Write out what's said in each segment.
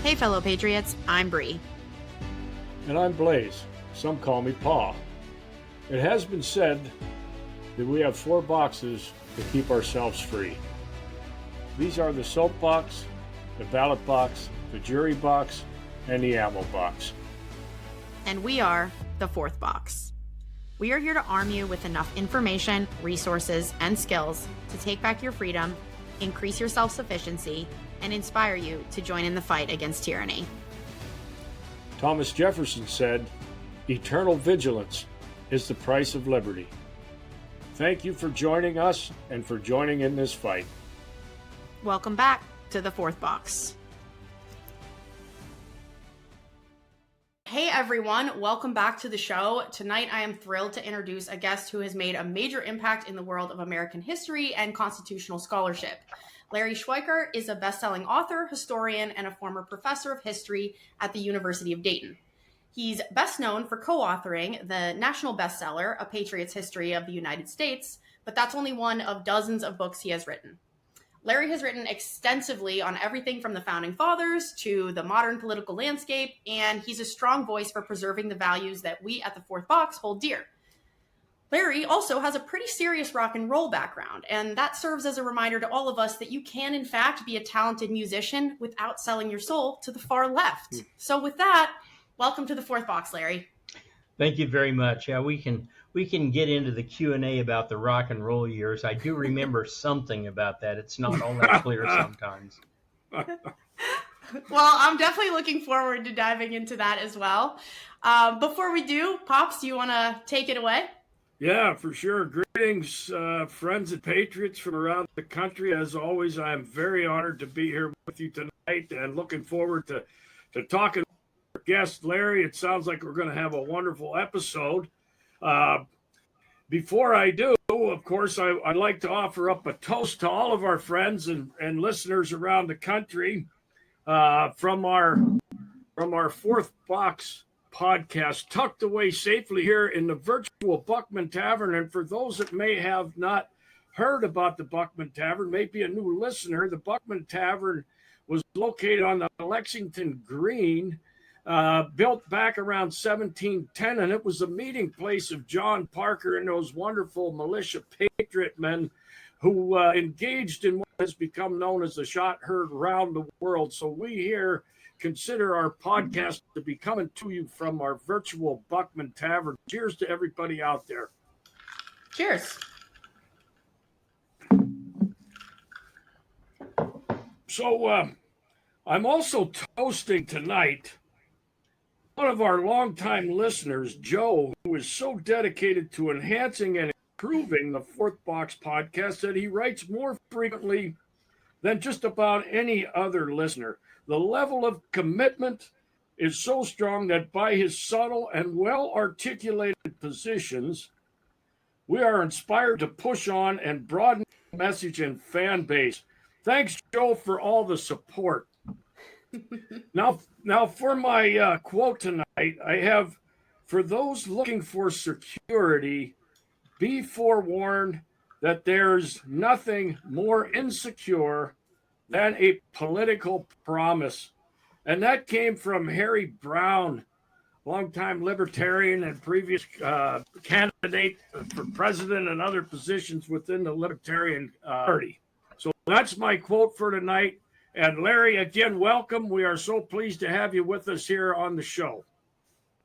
Hey, fellow Patriots, I'm Bree. And I'm Blaze. Some call me Pa. It has been said that we have 4 boxes to keep ourselves free. These are the soapbox, the ballot box, the jury box, and the ammo box. And we are the 4th box. We are here to arm you with enough information, resources, and skills to take back your freedom, increase your self-sufficiency, and inspire you to join in the fight against tyranny. Thomas Jefferson said, "Eternal vigilance is the price of liberty." Thank you for joining us and for joining in this fight. Welcome back to the 4th box. Hey everyone, welcome back to the show. Tonight I am thrilled to introduce a guest who has made a major impact in the world of American history and constitutional scholarship. Larry Schweikart is a best-selling author, historian, and a former professor of history at the University of Dayton. He's best known for co-authoring the national bestseller, A Patriot's History of the United States, but that's only one of dozens of books he has written. Larry has written extensively on everything from the Founding Fathers to the modern political landscape, and he's a strong voice for preserving the values that we at the 4th box hold dear. Larry also has a pretty serious rock and roll background, and that serves as a reminder to all of us that you can, in fact, be a talented musician without selling your soul to the far left. So with that, welcome to the 4th box, Larry. Thank you very much. Yeah, we can get into the Q&A about the rock and roll years. I do remember something about that. It's not all that clear sometimes. Well, I'm definitely looking forward to diving into that as well. Before we do, Pops, do you want to take it away? Yeah, for sure. Greetings, friends and patriots from around the country. As always, I am very honored to be here with you tonight and looking forward to talking with our guest, Larry. It sounds like we're going to have a wonderful episode. Before I do, of course, I'd like to offer up a toast to all of our friends and listeners around the country from our 4th box podcast, tucked away safely here in the virtual Buckman Tavern. And for those that may have not heard about the Buckman Tavern, maybe a new listener, the Buckman Tavern was located on the Lexington Green, built back around 1710, and it was a meeting place of John Parker and those wonderful militia patriot men who engaged in what has become known as the shot heard round the world. So we here consider our podcast to be coming to you from our virtual Buckman Tavern. Cheers to everybody out there. Cheers. So I'm also toasting tonight one of our longtime listeners, Joe, who is so dedicated to enhancing and improving the 4th box podcast that he writes more frequently than just about any other listener. The level of commitment is so strong that by his subtle and well-articulated positions, we are inspired to push on and broaden the message and fan base. Thanks, Joe, for all the support. Now for my quote tonight, I have, "For those looking for security, be forewarned that there's nothing more insecure than a political promise." And that came from Harry Brown, longtime libertarian and previous candidate for president and other positions within the Libertarian Party. So that's my quote for tonight. And Larry, again, welcome. We are so pleased to have you with us here on the show.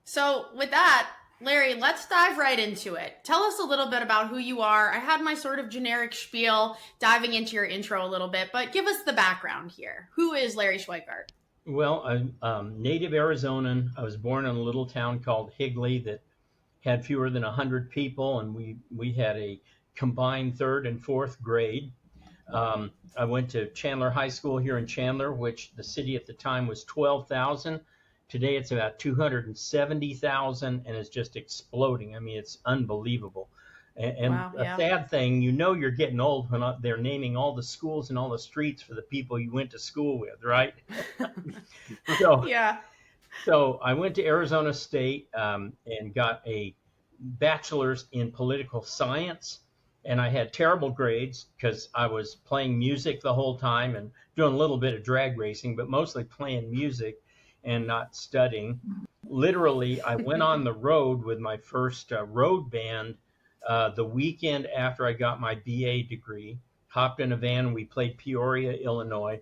So with that, Larry, let's dive right into it. Tell us a little bit about who you are. I had my sort of generic spiel diving into your intro a little bit, but give us the background here. Who is Larry Schweikart? Well, I'm native Arizonan. I was born in a little town called Higley that had fewer than 100 people, and we had a combined 3rd and 4th grade. I went to Chandler High School here in Chandler, which the city at the time was 12,000. Today it's about 270,000 and it's just exploding. I mean, it's unbelievable. And wow, yeah. A sad thing, you're getting old when they're naming all the schools and all the streets for the people you went to school with, right? Yeah. So I went to Arizona State and got a bachelor's in political science. and I had terrible grades because I was playing music the whole time and doing a little bit of drag racing, but mostly playing music and not studying. Literally, I went on the road with my first road band the weekend after I got my BA degree. Hopped in a van and we played Peoria, Illinois.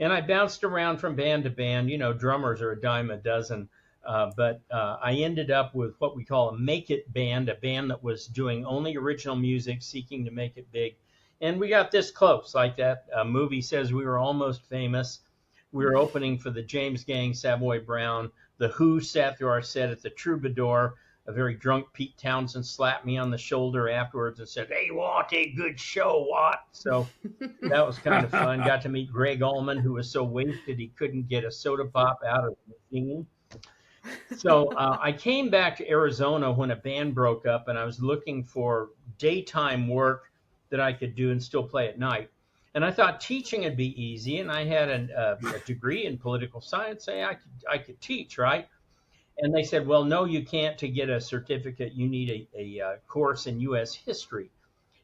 And I bounced around from band to band. You know, drummers are a dime a dozen. But I ended up with what we call a make it band, a band that was doing only original music, seeking to make it big. And we got this close, like that movie says, we were almost famous. We were opening for the James Gang, Savoy Brown. The Who sat through our set at the Troubadour. A very drunk Pete Townsend slapped me on the shoulder afterwards and said, "Hey, what a good show, what?" So that was kind of fun. Got to meet Greg Allman, who was so wasted he couldn't get a soda pop out of the machine. So I came back to Arizona when a band broke up, and I was looking for daytime work that I could do and still play at night. And I thought teaching would be easy, and I had a degree in political science. Say I could teach, right? And they said, "Well, no, you can't. To get a certificate, you need a course in U.S. history."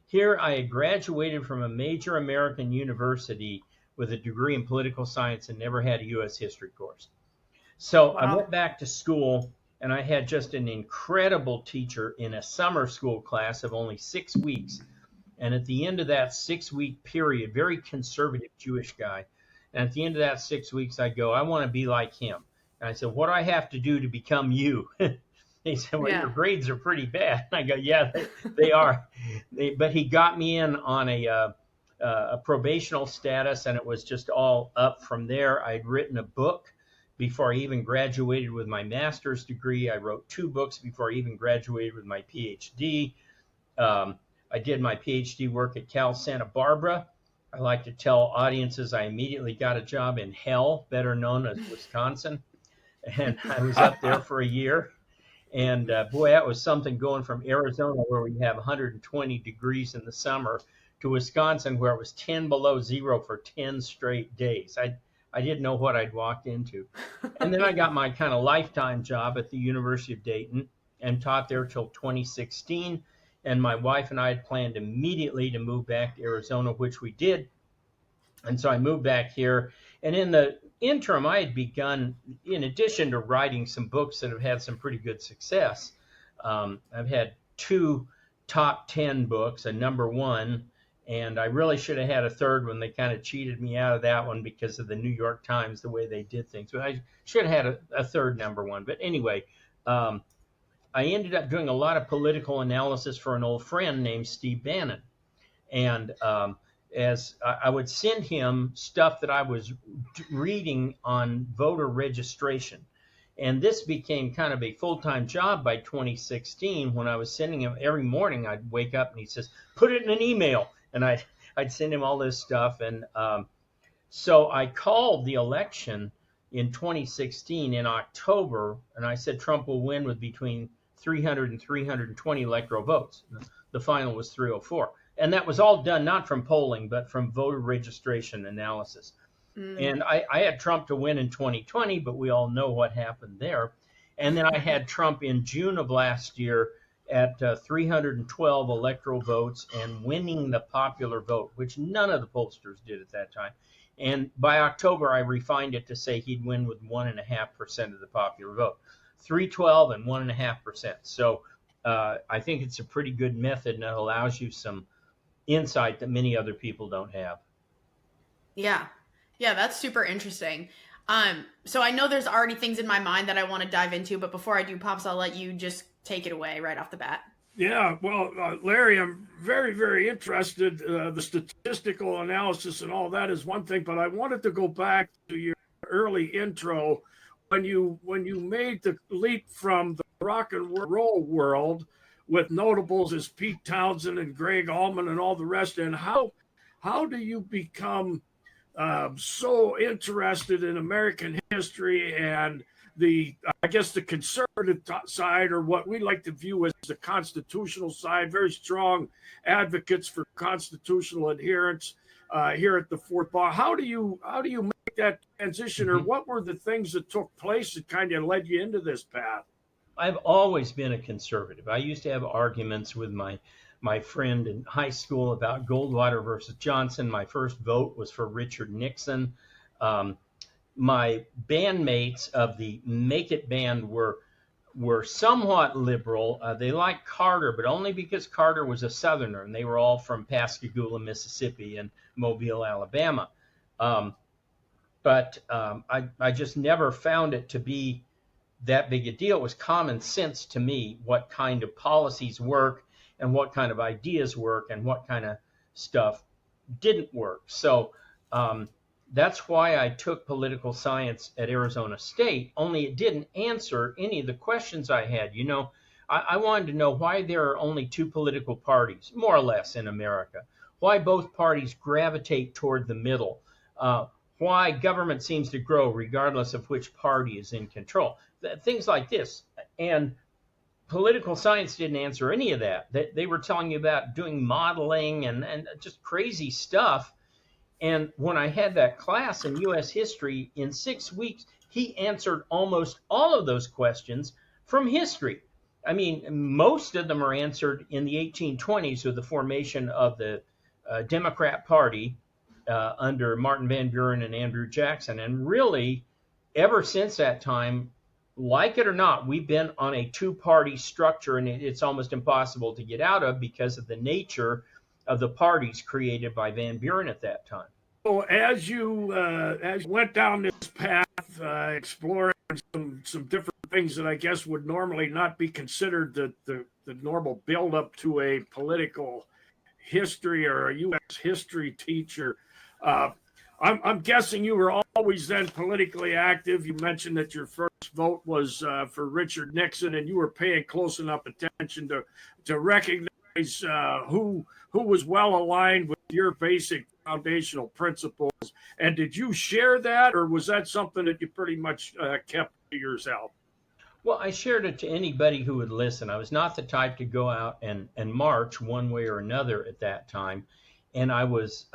Here, I had graduated from a major American university with a degree in political science and never had a U.S. history course. So I went back to school, and I had just an incredible teacher in a summer school class of only 6 weeks. And at the end of that 6-week period, very conservative Jewish guy, and at the end of that 6 weeks, I go, "I want to be like him." And I said, "What do I have to do to become you?" He said, "Well, your grades are pretty bad." And I go, "Yeah, they are." But he got me in on a probational status, and it was just all up from there. I'd written a book before I even graduated with my master's degree. I wrote 2 books before I even graduated with my PhD. I did my PhD work at Cal Santa Barbara. I like to tell audiences I immediately got a job in hell, better known as Wisconsin. And I was up there for a year. And boy, that was something, going from Arizona, where we have 120 degrees in the summer, to Wisconsin, where it was 10 below zero for 10 straight days. I didn't know what I'd walked into. And then I got my kind of lifetime job at the University of Dayton and taught there till 2016. And my wife and I had planned immediately to move back to Arizona, which we did. And so I moved back here. And in the interim, I had begun, in addition to writing some books that have had some pretty good success, I've had 2 top 10 books, a #1, and I really should have had a third one. They kind of cheated me out of that one because of the New York Times, the way they did things. But I should have had a third #1. But anyway, I ended up doing a lot of political analysis for an old friend named Steve Bannon. And as I would send him stuff that I was reading on voter registration. And this became kind of a full-time job by 2016, when I was sending him every morning. I'd wake up and he says, "Put it in an email." And I'd send him all this stuff. And so I called the election in 2016 in October, and I said Trump will win with between 300 and 320 electoral votes. The final was 304. And that was all done not from polling, but from voter registration analysis. And I had Trump to win in 2020, but we all know what happened there. And then I had Trump in June of last year at 312 electoral votes and winning the popular vote, which none of the pollsters did at that time. And by October, I refined it to say he'd win with 1.5% of the popular vote. 312 and 1.5%. So I think it's a pretty good method, and it allows you some insight that many other people don't have. Yeah, that's super interesting. So I know there's already things in my mind that I want to dive into, but before I do, Pops, I'll let you just take it away right off the bat. Yeah, well, Larry, I'm very, very interested. The statistical analysis and all that is one thing, but I wanted to go back to your early intro when you made the leap from the rock and roll world with notables as Pete Townsend and Greg Allman and all the rest, and how do you become so interested in American history and the conservative side, or what we like to view as the constitutional side, very strong advocates for constitutional adherence here at the Fourth Bar. How do you make that transition, or what were the things that took place that kind of led you into this path? I've always been a conservative. I used to have arguments with my my friend in high school about Goldwater versus Johnson. My first vote was for Richard Nixon. My bandmates of the Make It band were somewhat liberal. They liked Carter, but only because Carter was a Southerner, and they were all from Pascagoula, Mississippi, and Mobile, Alabama. I just never found it to be that big a deal. It was common sense to me what kind of policies work and what kind of ideas work and what kind of stuff didn't work. So that's why I took political science at Arizona State, only it didn't answer any of the questions I had. You know, I wanted to know why there are only two political parties, more or less, in America, why both parties gravitate toward the middle, why government seems to grow regardless of which party is in control, things like this. And political science didn't answer any of that. They were telling you about doing modeling and just crazy stuff. And when I had that class in U.S. history, in 6 weeks, he answered almost all of those questions from history. I mean, most of them are answered in the 1820s with the formation of the Democrat Party under Martin Van Buren and Andrew Jackson. And really, ever since that time, like it or not, we've been on a two-party structure, and it's almost impossible to get out of because of the nature of the parties created by Van Buren at that time. So as you went down this path, exploring some different things that I guess would normally not be considered the normal build-up to a political history or a U.S. history teacher, I'm guessing you were always then politically active. You mentioned that your first vote was for Richard Nixon, and you were paying close enough attention to recognize who was well aligned with your basic foundational principles. And did you share that, or was that something that you pretty much kept to yourself? Well, I shared it to anybody who would listen. I was not the type to go out and march one way or another at that time. And I was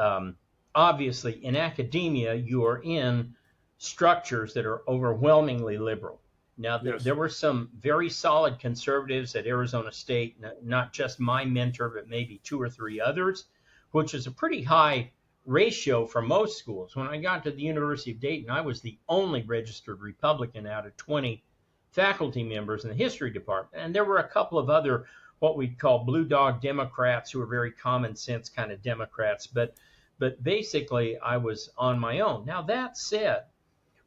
obviously in academia, you are in structures that are overwhelmingly liberal. Now, Yes. There were some very solid conservatives at Arizona State, not just my mentor, but maybe two or three others, which is a pretty high ratio for most schools. When I got to the University of Dayton, I was the only registered Republican out of 20 faculty members in the history department. And there were a couple of other, what we'd call blue dog Democrats, who were very common sense kind of Democrats. But basically, I was on my own. Now, that said,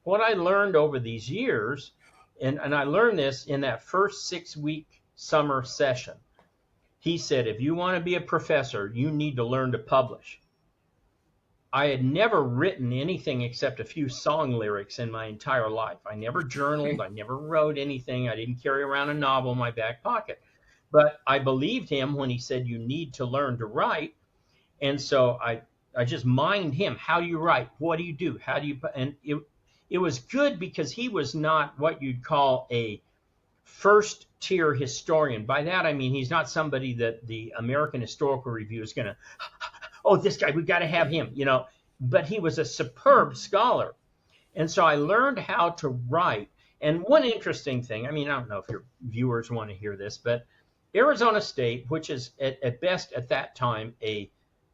what I learned over these years, and I learned this in that first 6-week summer session, he said, if you want to be a professor, you need to learn to publish. I had never written anything except a few song lyrics in my entire life. I never journaled. I never wrote anything. I didn't carry around a novel in my back pocket. But I believed him when he said, you need to learn to write. And so I just mined him. How do you write? What do you do? How do you? And it was good because he was not what you'd call a first tier historian. By that, I mean, he's not somebody that the American Historical Review is going to, oh, this guy, we've got to have him, you know. But he was a superb scholar. And so I learned how to write. And one interesting thing, I mean, I don't know if your viewers want to hear this, but Arizona State, which is at best at that time a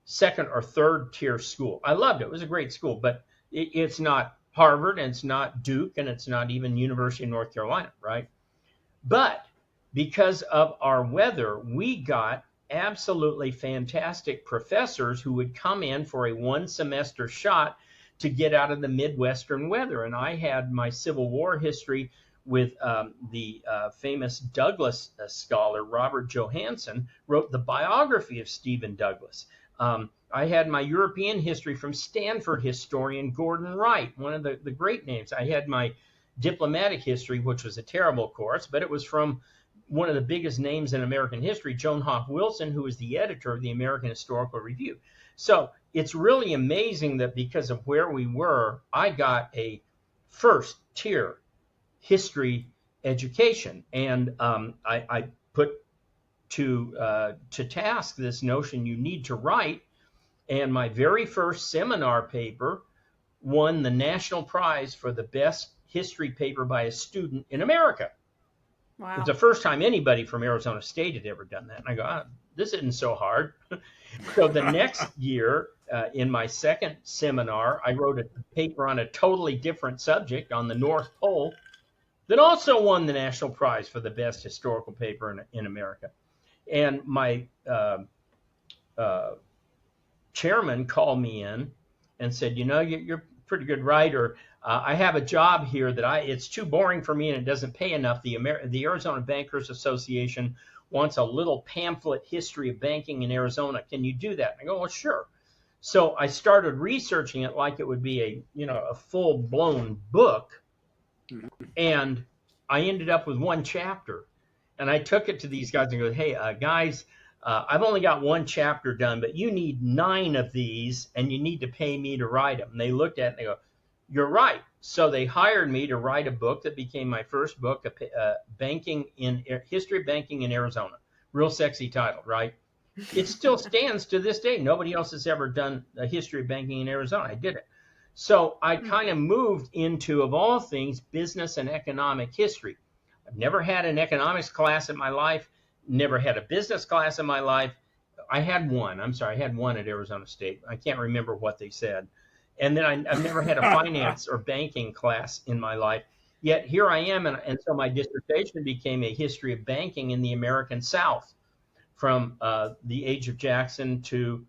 second or third tier school. I loved it. It was a great school, but it's not Harvard, and it's not Duke, and it's not even University of North Carolina, right? But because of our weather, we got absolutely fantastic professors who would come in for a one-semester shot to get out of the Midwestern weather. And I had my Civil War history with the famous Douglas scholar, Robert Johansen, wrote the biography of Stephen Douglas. I had my European history from Stanford historian Gordon Wright, one of the great names. I had my diplomatic history, which was a terrible course, but it was from one of the biggest names in American history, Joan Hawk Wilson, who was the editor of the American Historical Review. So it's really amazing that because of where we were, I got a first tier history education. And I put to task this notion you need to write. And my very first seminar paper won the national prize for the best history paper by a student in America. was Wow. the first time anybody from Arizona State had ever done that. And I go, this isn't so hard. So the next year, in my second seminar, I wrote a paper on a totally different subject on the North Pole that also won the national prize for the best historical paper in America. And my chairman called me in and said, you're a pretty good writer. I have a job here that it's too boring for me and it doesn't pay enough. The Arizona Bankers Association wants a little pamphlet history of banking in Arizona. Can you do that? I go, well, sure. So I started researching it like it would be a full blown book. And I ended up with one chapter, and I took it to these guys and go, hey, guys, I've only got one chapter done, but you need 9 of these, and you need to pay me to write them. And they looked at it and they go, you're right. So they hired me to write a book that became my first book, History of Banking in Arizona. Real sexy title, right? It still stands to this day. Nobody else has ever done a history of banking in Arizona. I did it. So I kind of moved into, of all things, business and economic history. I've never had an economics class in my life, never had a business class in my life. I had one at Arizona State. I can't remember what they said. And then I've never had a finance or banking class in my life. Yet here I am, and so my dissertation became a history of banking in the American South from the age of Jackson to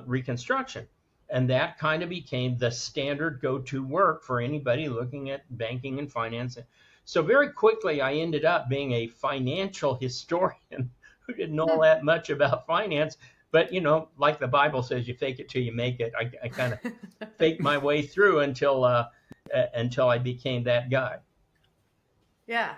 Reconstruction. And that kind of became the standard go-to work for anybody looking at banking and finance. So very quickly, I ended up being a financial historian who didn't know all that much about finance. But, like the Bible says, you fake it till you make it. I kind of faked my way through until I became that guy. Yeah.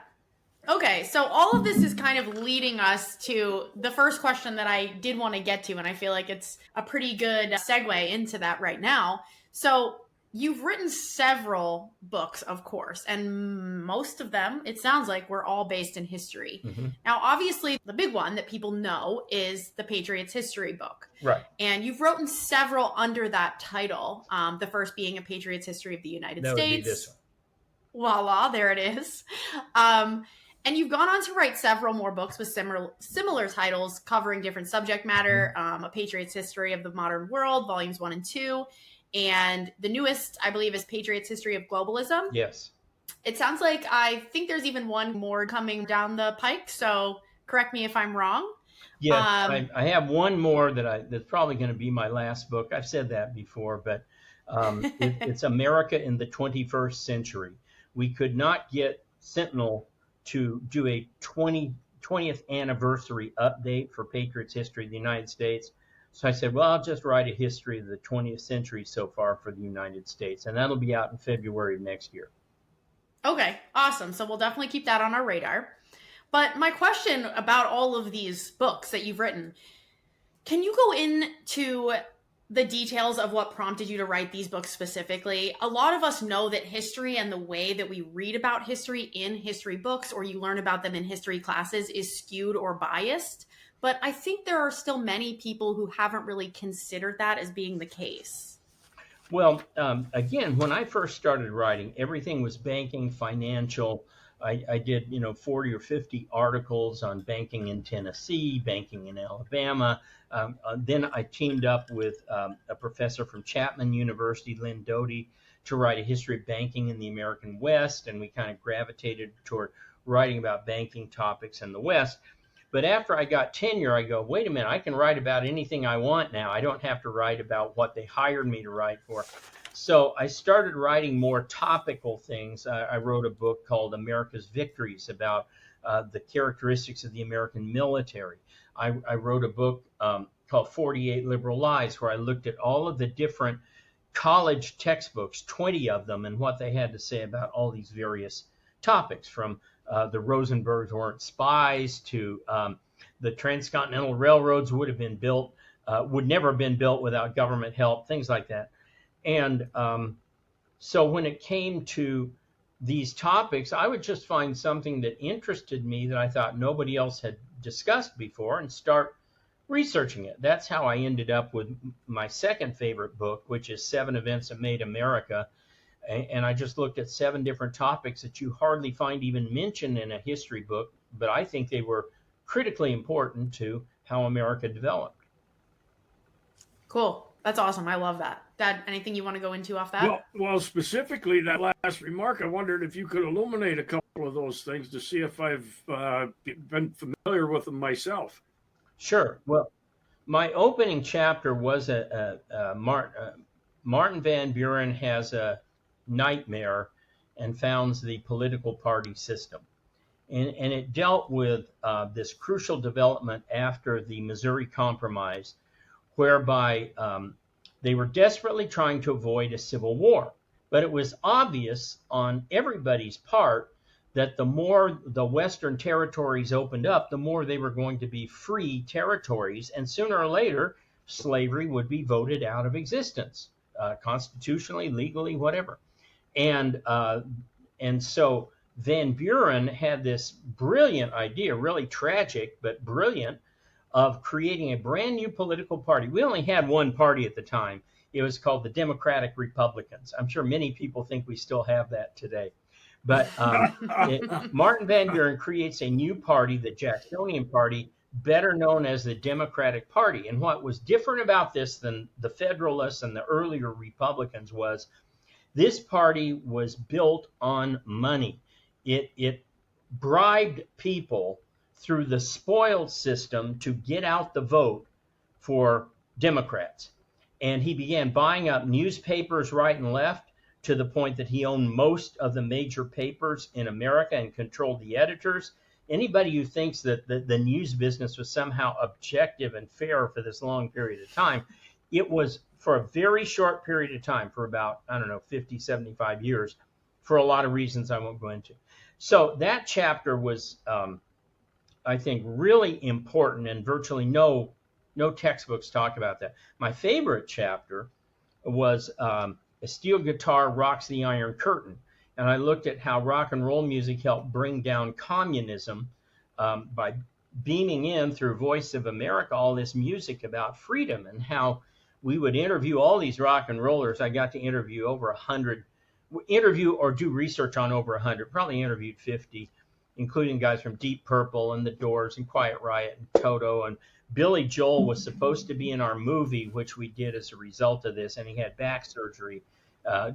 Okay, so all of this is kind of leading us to the first question that I did want to get to, and I feel like it's a pretty good segue into that right now. So you've written several books, of course, and most of them, it sounds like, were all based in history. Mm-hmm. Now, obviously, the big one that people know is the Patriot's history book. Right. And you've written several under that title, the first being A Patriot's History of the United That States. would be this one. Voila, there it is. And you've gone on to write several more books with similar titles covering different subject matter. A Patriot's History of the Modern World, Volumes 1 and 2. And the newest, I believe, is Patriot's History of Globalism. Yes. It sounds like I think there's even one more coming down the pike. So correct me if I'm wrong. Yeah, I have one more that's probably going to be my last book. I've said that before, but it's America in the 21st Century. We could not get Sentinel to do a 20th anniversary update for Patriot's History of the United States. So I said, well, I'll just write a history of the 20th century so far for the United States, and that'll be out in February of next year. Okay, awesome. So we'll definitely keep that on our radar. But my question about all of these books that you've written, can you go into the details of what prompted you to write these books specifically? A lot of us know that history and the way that we read about history in history books, or you learn about them in history classes, is skewed or biased. But I think there are still many people who haven't really considered that as being the case. Well, again, when I first started writing, everything was banking, financial. I did, 40 or 50 articles on banking in Tennessee, banking in Alabama. Then I teamed up with a professor from Chapman University, Lynn Doty, to write a history of banking in the American West. And we kind of gravitated toward writing about banking topics in the West. But after I got tenure, I go, wait a minute, I can write about anything I want now. I don't have to write about what they hired me to write for. So I started writing more topical things. I wrote a book called America's Victories about the characteristics of the American military. I wrote a book called 48 Liberal Lies, where I looked at all of the different college textbooks, 20 of them, and what they had to say about all these various topics, from the Rosenbergs weren't spies to the transcontinental railroads would never have been built without government help, things like that. And so when it came to these topics, I would just find something that interested me that I thought nobody else had discussed before and start researching it. That's how I ended up with my second favorite book, which is 7 Events That Made America. And I just looked at 7 different topics that you hardly find even mentioned in a history book but I think they were critically important to how America developed. Cool. That's awesome. I love that. Dad, anything you want to go into off that? Well, specifically that last remark, I wondered if you could illuminate a couple of those things to see if I've been familiar with them myself. Sure. Well, my opening chapter was Martin Van Buren has a nightmare and founds the political party system. And it dealt with this crucial development after the Missouri Compromise, whereby they were desperately trying to avoid a civil war. But it was obvious on everybody's part that the more the Western territories opened up, the more they were going to be free territories. And sooner or later, slavery would be voted out of existence, constitutionally, legally, whatever. And so Van Buren had this brilliant idea, really tragic, but brilliant, of creating a brand new political party. We only had one party at the time. It was called the Democratic Republicans. I'm sure many people think we still have that today. But Martin Van Buren creates a new party, the Jacksonian Party, better known as the Democratic Party. And what was different about this than the Federalists and the earlier Republicans was this party was built on money. It bribed people through the spoils system to get out the vote for Democrats. And he began buying up newspapers right and left to the point that he owned most of the major papers in America and controlled the editors. Anybody who thinks that the news business was somehow objective and fair for this long period of time, it was for a very short period of time, for about, 50, 75 years, for a lot of reasons I won't go into. So that chapter was, I think, really important, and virtually no textbooks talk about that. My favorite chapter was A Steel Guitar Rocks the Iron Curtain. And I looked at how rock and roll music helped bring down communism by beaming in through Voice of America all this music about freedom, and how we would interview all these rock and rollers. I got to interview over 100, interview or do research on over 100, probably interviewed 50, including guys from Deep Purple and The Doors and Quiet Riot and Toto. And Billy Joel was supposed to be in our movie, which we did as a result of this, and he had back surgery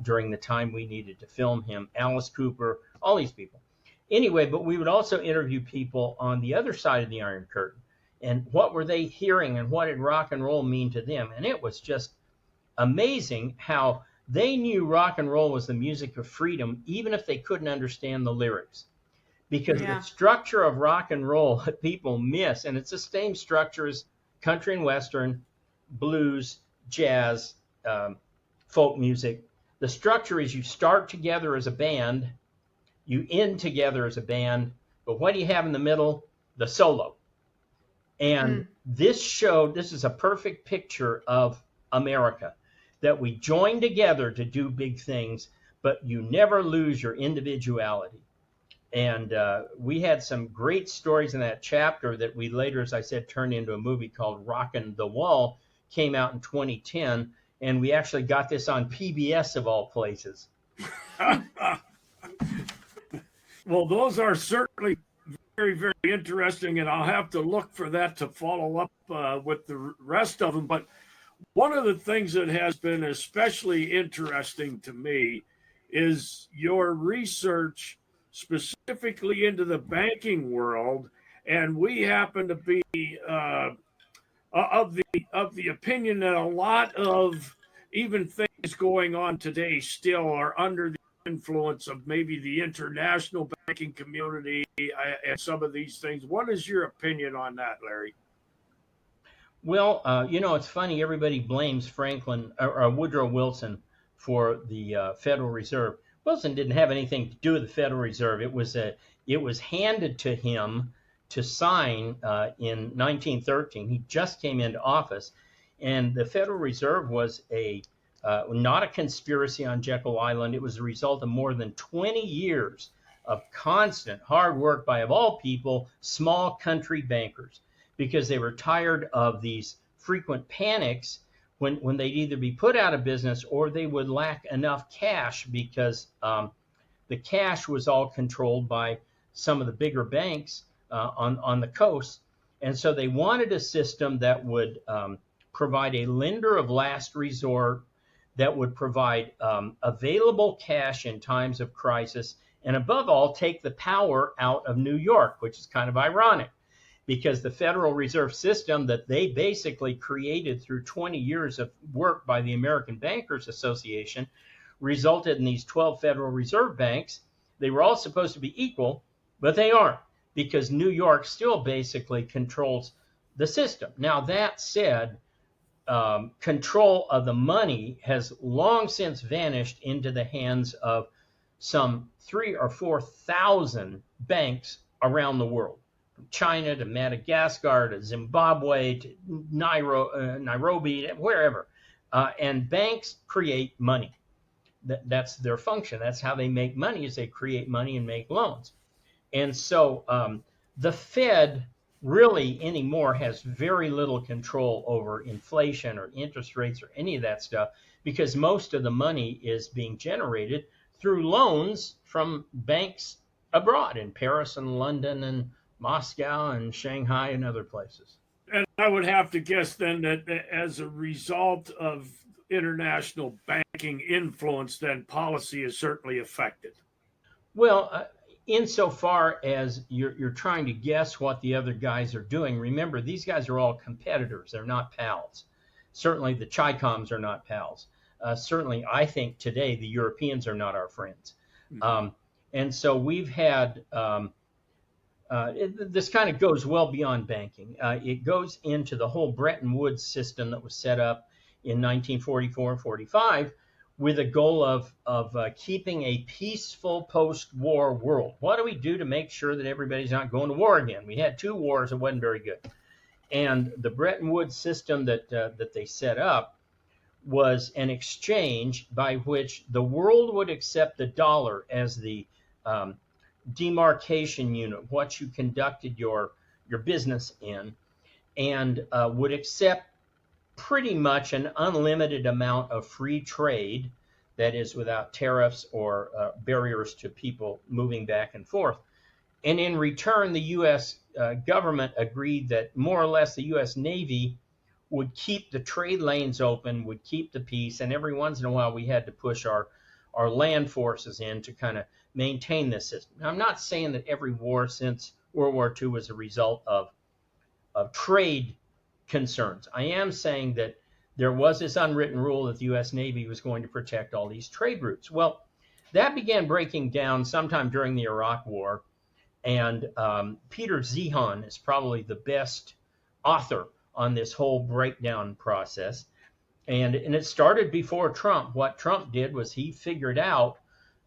during the time we needed to film him. Alice Cooper, all these people. Anyway, but we would also interview people on the other side of the Iron Curtain, and what were they hearing and what did rock and roll mean to them. And it was just amazing how they knew rock and roll was the music of freedom, even if they couldn't understand the lyrics. Because the structure of rock and roll people miss, and it's the same structure as country and western, blues, jazz, folk music. The structure is you start together as a band, you end together as a band, but what do you have in the middle? The solo. And this is a perfect picture of America, that we join together to do big things, but you never lose your individuality. And we had some great stories in that chapter that we later, as I said, turned into a movie called Rockin' the Wall, came out in 2010, and we actually got this on PBS of all places. Well, those are certainly very, very interesting, and I'll have to look for that to follow up with the rest of them. But one of the things that has been especially interesting to me is your research specifically into the banking world, and we happen to be of the opinion that a lot of even things going on today still are under the influence of maybe the international banking community and some of these things. What is your opinion on that, Larry? Well, it's funny. Everybody blames Franklin or Woodrow Wilson for the Federal Reserve. Wilson didn't have anything to do with the Federal Reserve. It was handed to him to sign in 1913. He just came into office, and the Federal Reserve was not a conspiracy on Jekyll Island. It was a result of more than 20 years of constant hard work by, of all people, small country bankers, because they were tired of these frequent panics when they'd either be put out of business or they would lack enough cash, because the cash was all controlled by some of the bigger banks on the coast. And so they wanted a system that would provide a lender of last resort, that would provide available cash in times of crisis, and above all, take the power out of New York, which is kind of ironic, because the Federal Reserve System that they basically created through 20 years of work by the American Bankers Association resulted in these 12 Federal Reserve banks. They were all supposed to be equal, but they aren't, because New York still basically controls the system. Now, that said, control of the money has long since vanished into the hands of some 3,000 or 4,000 banks around the world, from China to Madagascar to Zimbabwe to Nairobi, wherever. And banks create money. That's their function. That's how they make money, is they create money and make loans. And so the Fed really anymore has very little control over inflation or interest rates or any of that stuff, because most of the money is being generated through loans from banks abroad in Paris and London and Moscow and Shanghai and other places. And I would have to guess then that as a result of international banking influence, then policy is certainly affected. Well, insofar as you're trying to guess what the other guys are doing, remember, these guys are all competitors. They're not pals. Certainly the Chi-Coms are not pals. Certainly, I think today the Europeans are not our friends. Mm-hmm. And so we've had, this kind of goes well beyond banking. It goes into the whole Bretton Woods system that was set up in 1944 and 45, with a goal of keeping a peaceful post-war world. What do we do to make sure that everybody's not going to war again? We had 2 wars that wasn't very good. And the Bretton Woods system that they set up was an exchange by which the world would accept the dollar as the demarcation unit, what you conducted your business in, and would accept pretty much an unlimited amount of free trade, that is without tariffs or barriers to people moving back and forth. And in return, the U.S. Government agreed that more or less the U.S. Navy would keep the trade lanes open, would keep the peace, and every once in a while we had to push our land forces in to kind of maintain this system. Now, I'm not saying that every war since World War II was a result of trade concerns. I am saying that there was this unwritten rule that the U.S. Navy was going to protect all these trade routes. Well, that began breaking down sometime during the Iraq War, and Peter Zeihan is probably the best author on this whole breakdown process. And it started before Trump. What Trump did was he figured out,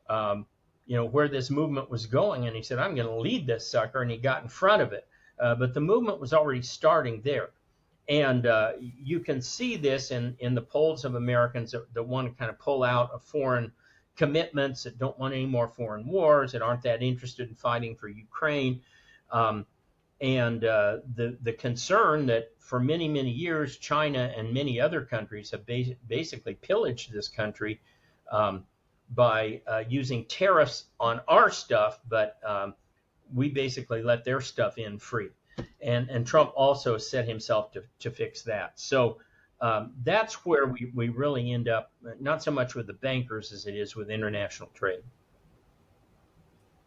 where this movement was going, and he said, I'm going to lead this sucker, and he got in front of it. But the movement was already starting there. And you can see this in the polls of Americans that want to kind of pull out of foreign commitments, that don't want any more foreign wars, that aren't that interested in fighting for Ukraine. And the concern that for many, many years, China and many other countries have basically pillaged this country by using tariffs on our stuff, but we basically let their stuff in free. And Trump also set himself to fix that. So that's where we really end up, not so much with the bankers as it is with international trade.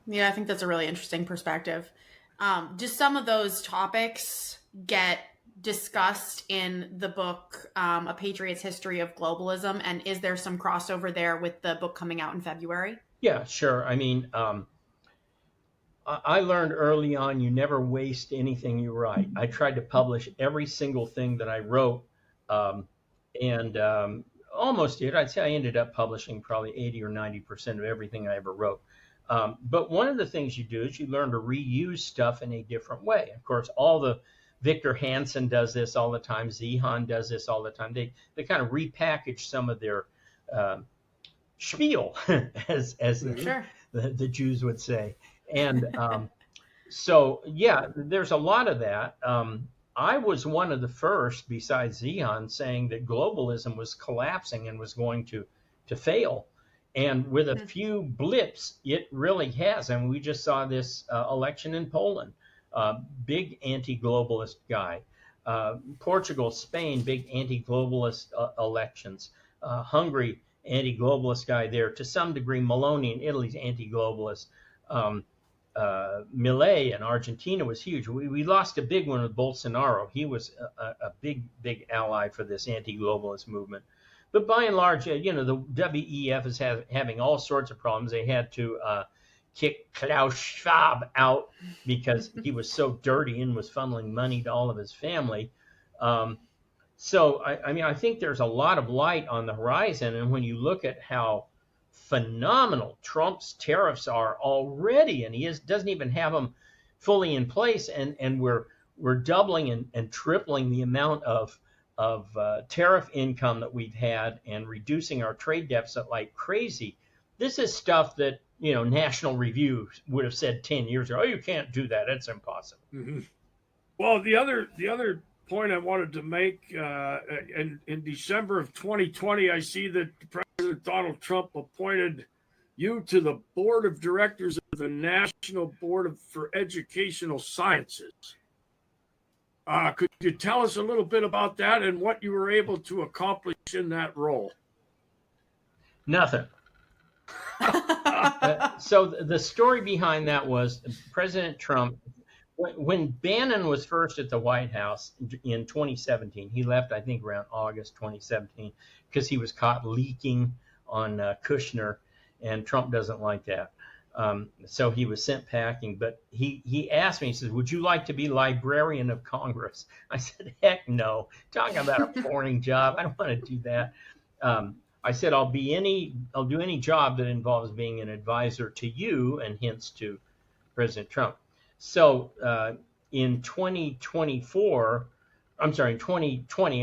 Yeah, I think that's a really interesting perspective. Do some of those topics get discussed in the book, A Patriot's History of Globalism? And is there some crossover there with the book coming out in February? Yeah, sure. I mean, I learned early on, you never waste anything you write. I tried to publish every single thing that I wrote, and almost did. I'd say I ended up publishing probably 80 or 90% of everything I ever wrote. But one of the things you do is you learn to reuse stuff in a different way. Of course, Victor Hansen does this all the time. Zeihan does this all the time. They kind of repackage some of their spiel, as Sure. the Jews would say. And so, yeah, there's a lot of that. I was one of the first, besides Zeihan, saying that globalism was collapsing and was going to fail. And with a few blips, it really has. And we just saw this election in Poland. big anti-globalist guy. Portugal, Spain, big anti-globalist elections. Hungary, anti-globalist guy there. To some degree, Meloni in Italy's anti-globalist. Milei in Argentina was huge. We lost a big one with Bolsonaro. He was a big ally for this anti-globalist movement. But by and large, the WEF is having all sorts of problems. They had to kick Klaus Schwab out because he was so dirty and was funneling money to all of his family. So, I think there's a lot of light on the horizon. And when you look at how phenomenal Trump's tariffs are already, and he doesn't even have them fully in place, and we're doubling and tripling the amount of tariff income that we've had and reducing our trade deficit like crazy. This is stuff that, National Review would have said 10 years ago, oh, you can't do that. It's impossible. Mm-hmm. Well, the other point I wanted to make, in December of 2020, I see that President Donald Trump appointed you to the board of directors of the National Board for Educational Sciences. Could you tell us a little bit about that and what you were able to accomplish in that role? Nothing. So the story behind that was President Trump, when Bannon was first at the White House in 2017, he left, I think, around August 2017, because he was caught leaking on Kushner, and Trump doesn't like that. So he was sent packing. But he asked me, he says, would you like to be Librarian of Congress? I said, heck no. Talking about a boring job. I don't want to do that. I said, I'll do any job that involves being an advisor to you, and hence to President Trump. So in 2020,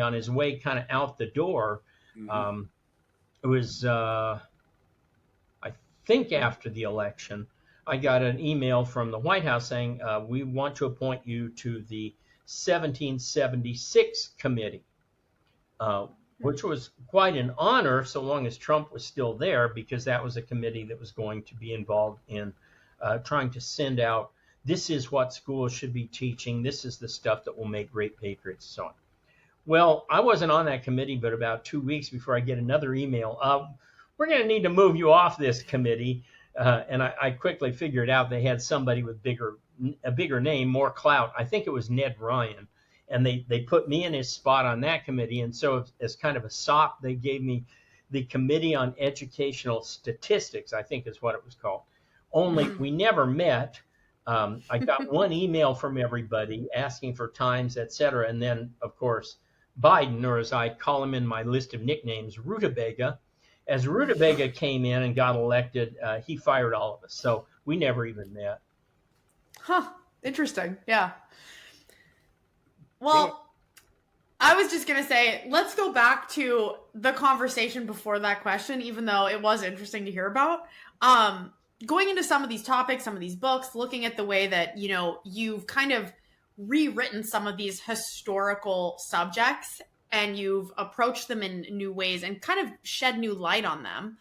on his way kind of out the door, it was, I think after the election, I got an email from the White House saying, we want to appoint you to the 1776 committee, which was quite an honor so long as Trump was still there, because that was a committee that was going to be involved in trying to send out, this is what schools should be teaching, this is the stuff that will make great patriots, so on. Well, I wasn't on that committee, but about 2 weeks before I get another email, we're going to need to move you off this committee. And I quickly figured out they had somebody with a bigger name, more clout. I think it was Ned Ryan. And they put me in his spot on that committee. And so as kind of a sop, they gave me the Committee on Educational Statistics, I think is what it was called. Only we never met. I got one email from everybody asking for times, et cetera. And then, of course, Biden, or as I call him in my list of nicknames, Rutabaga. As Rutabaga came in and got elected, he fired all of us. So we never even met. Huh. Interesting. Yeah. Well, I was just going to say, let's go back to the conversation before that question, even though it was interesting to hear about. Going into some of these topics, some of these books, looking at the way that, you've kind of rewritten some of these historical subjects, and you've approached them in new ways and kind of shed new light on them.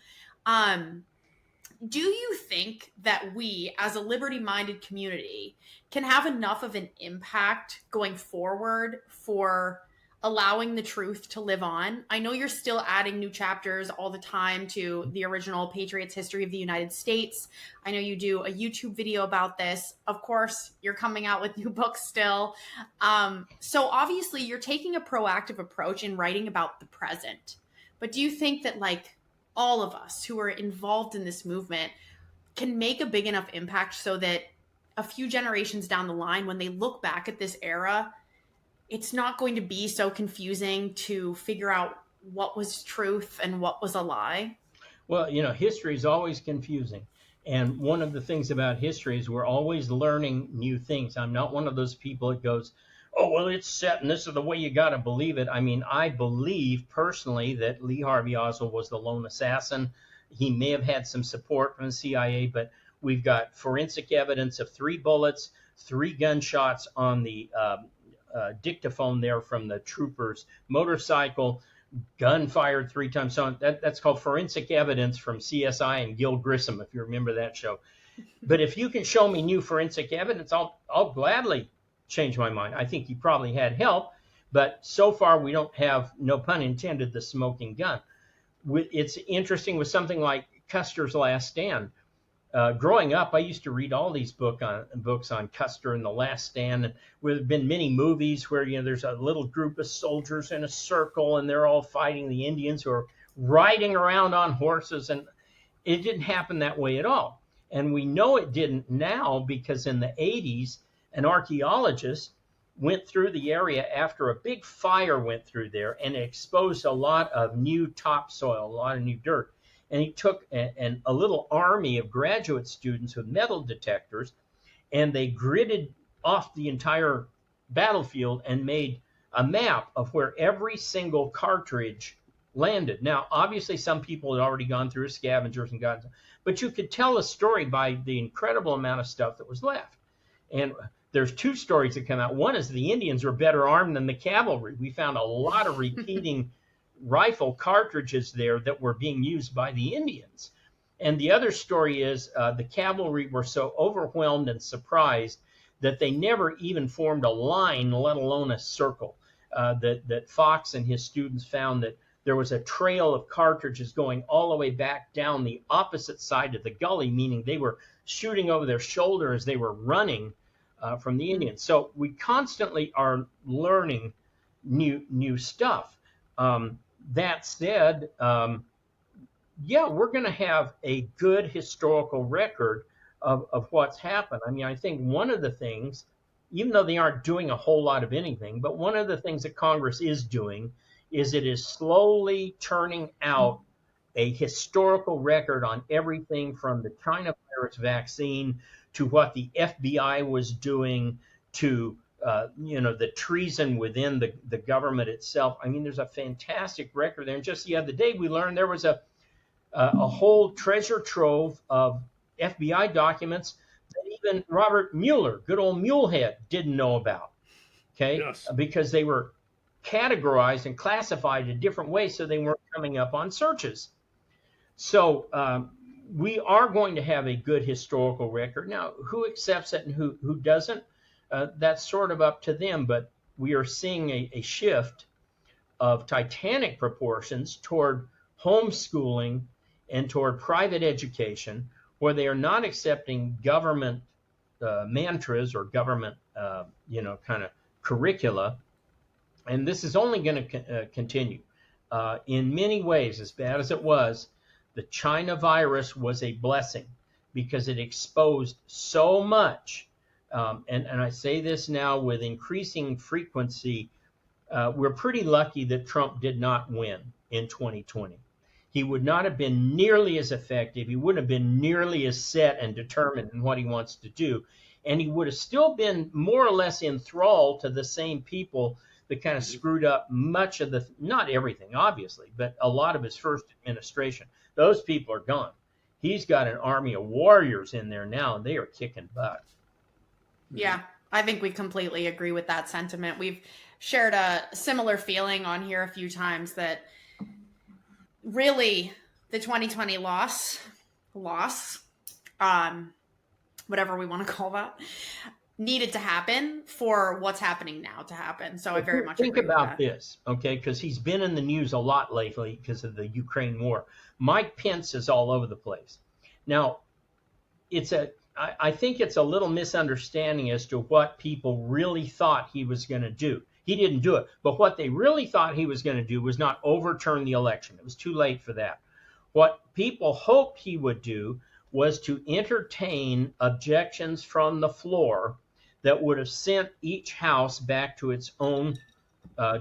Do you think that we, as a liberty-minded community, can have enough of an impact going forward for allowing the truth to live on? I know you're still adding new chapters all the time to the original Patriot's History of the United States. I know you do a YouTube video about this. Of course, you're coming out with new books still. So obviously you're taking a proactive approach in writing about the present. But do you think that all of us who are involved in this movement can make a big enough impact so that a few generations down the line, when they look back at this era, it's not going to be so confusing to figure out what was truth and what was a lie? Well, history is always confusing. And one of the things about history is we're always learning new things. I'm not one of those people that goes, oh, well, it's set and this is the way you got to believe it. I mean, I believe personally that Lee Harvey Oswald was the lone assassin. He may have had some support from the CIA, but we've got forensic evidence of 3 bullets, 3 gunshots on the dictaphone there from the trooper's motorcycle, gun fired 3 times. So that's called forensic evidence from CSI and Gil Grissom, if you remember that show. But if you can show me new forensic evidence, I'll gladly change my mind. I think he probably had help, but so far we don't have, no pun intended, the smoking gun. It's interesting with something like Custer's Last Stand. Growing up, I used to read all these books on Custer and the Last Stand. And there have been many movies where there's a little group of soldiers in a circle and they're all fighting the Indians who are riding around on horses, and it didn't happen that way at all. And we know it didn't now because in the 80s, an archaeologist went through the area after a big fire went through there and exposed a lot of new topsoil, a lot of new dirt. And he took a little army of graduate students with metal detectors, and they gridded off the entire battlefield and made a map of where every single cartridge landed. Now, obviously, some people had already gone through as scavengers and gotten, but you could tell a story by the incredible amount of stuff that was left. And there's two stories that come out. One is the Indians were better armed than the cavalry. We found a lot of repeating rifle cartridges there that were being used by the Indians. And the other story is the cavalry were so overwhelmed and surprised that they never even formed a line, let alone a circle. That Fox and his students found that there was a trail of cartridges going all the way back down the opposite side of the gully, meaning they were shooting over their shoulder as they were running from the Indians. So we constantly are learning new stuff. That said, yeah, we're going to have a good historical record of what's happened. I mean, I think one of the things, even though they aren't doing a whole lot of anything, but one of the things that Congress is doing is it is slowly turning out a historical record on everything from the China virus vaccine to what the FBI was doing to the treason within the government itself. I mean, there's a fantastic record there. And just the other day, we learned there was a whole treasure trove of FBI documents that even Robert Mueller, good old Mulehead, didn't know about. Okay, Yes. Because they were categorized and classified in different ways, so they weren't coming up on searches. So we are going to have a good historical record. Now, who accepts it and who doesn't? That's sort of up to them, but we are seeing a shift of titanic proportions toward homeschooling and toward private education, where they are not accepting government mantras or government, kind of curricula. And this is only going to continue. In many ways, as bad as it was, the China virus was a blessing because it exposed so much. And I say this now with increasing frequency. We're pretty lucky that Trump did not win in 2020. He would not have been nearly as effective. He wouldn't have been nearly as set and determined in what he wants to do. And he would have still been more or less enthralled to the same people that kind of screwed up much of not everything, obviously, but a lot of his first administration. Those people are gone. He's got an army of warriors in there now, and they are kicking butt. Yeah, I think we completely agree with that sentiment. We've shared a similar feeling on here a few times that really the 2020 loss, whatever we want to call that, needed to happen for what's happening now to happen. So I very much think agree about with that. this, okay? Because he's been in the news a lot lately because of the Ukraine war. Mike Pence is all over the place. Now, I think it's a little misunderstanding as to what people really thought he was going to do. He didn't do it, but what they really thought he was going to do was not overturn the election. It was too late for that. What people hoped he would do was to entertain objections from the floor that would have sent each house back to its own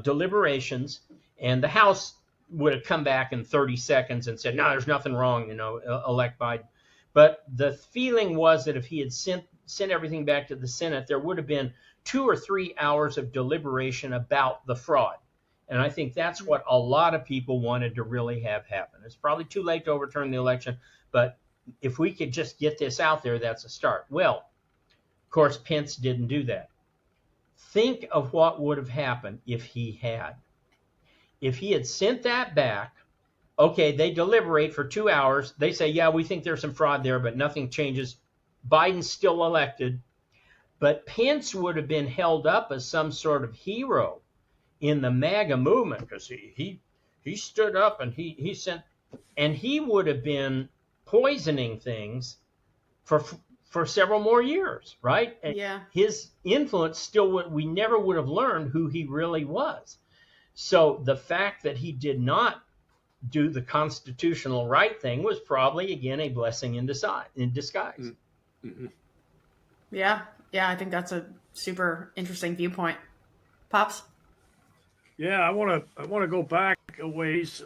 deliberations, and the House would have come back in 30 seconds and said, no, there's nothing wrong, elect Biden. But the feeling was that if he had sent everything back to the Senate, there would have been 2 or 3 hours of deliberation about the fraud. And I think that's what a lot of people wanted to really have happen. It's probably too late to overturn the election, but if we could just get this out there, that's a start. Well, of course, Pence didn't do that. Think of what would have happened if he had. If he had sent that back, okay, they deliberate for 2 hours. They say, yeah, we think there's some fraud there, but nothing changes. Biden's still elected, but Pence would have been held up as some sort of hero in the MAGA movement because he stood up and he sent, and he would have been poisoning things for several more years, right? Yeah. His influence still we never would have learned who he really was. So the fact that he did not do the constitutional right thing was probably, again, a blessing in disguise. Mm-hmm. Yeah. Yeah. I think that's a super interesting viewpoint. Pops? Yeah, I want to go back a ways.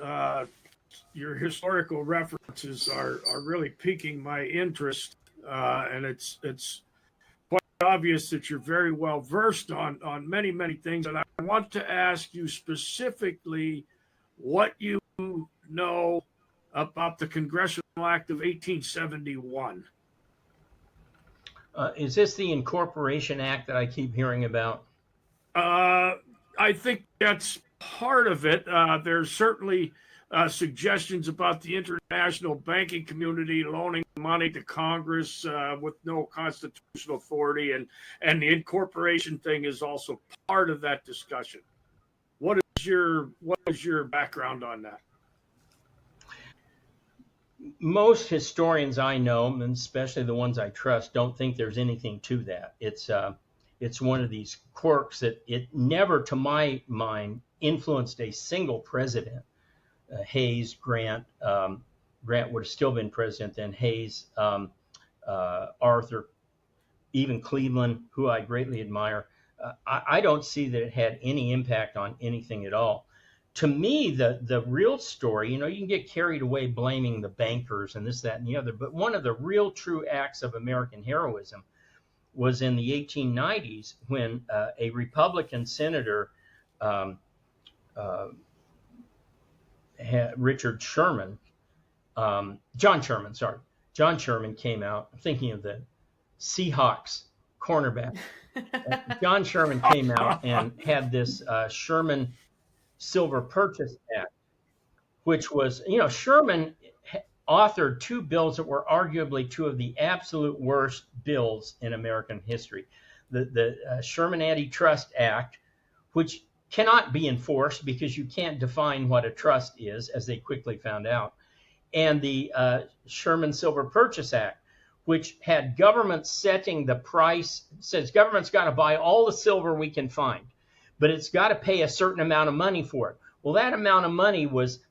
Your historical references are really piquing my interest, and it's quite obvious that you're very well versed on many things. And I want to ask you specifically what you know about the Congressional Act of 1871. Is this the Incorporation Act that I keep hearing about? I think that's part of it. There's certainly suggestions about the international banking community loaning money to Congress with no constitutional authority, and the incorporation thing is also part of that discussion. What is your background on that? Most historians I know, and especially the ones I trust, don't think there's anything to that. It's one of these quirks that it never, to my mind, influenced a single president. Hayes, Grant would have still been president then, Hayes, Arthur, even Cleveland, who I greatly admire. I don't see that it had any impact on anything at all. To me, the real story, you can get carried away blaming the bankers and this, that, and the other, but one of the real true acts of American heroism was in the 1890s when a Republican senator, John Sherman came out. I'm thinking of the Seahawks cornerback. John Sherman came out and had this Sherman Silver Purchase Act, which was, Sherman authored two bills that were arguably two of the absolute worst bills in American history. The Sherman Antitrust Act, which cannot be enforced because you can't define what a trust is, as they quickly found out, and the Sherman Silver Purchase Act, which had government setting the price, says government's got to buy all the silver we can find, but it's got to pay a certain amount of money for it. Well, that amount of money was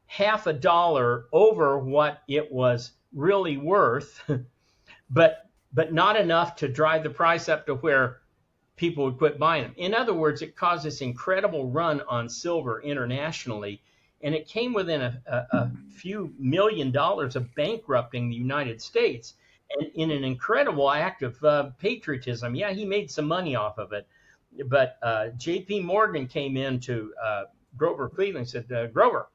half a dollar over what it was really worth, but not enough to drive the price up to where people would quit buying them. In other words, it caused this incredible run on silver internationally, and it came within a few $1 million of bankrupting the United States, and in an incredible act of patriotism. Yeah, he made some money off of it, but J.P. Morgan came in to Grover Cleveland and said, Grover,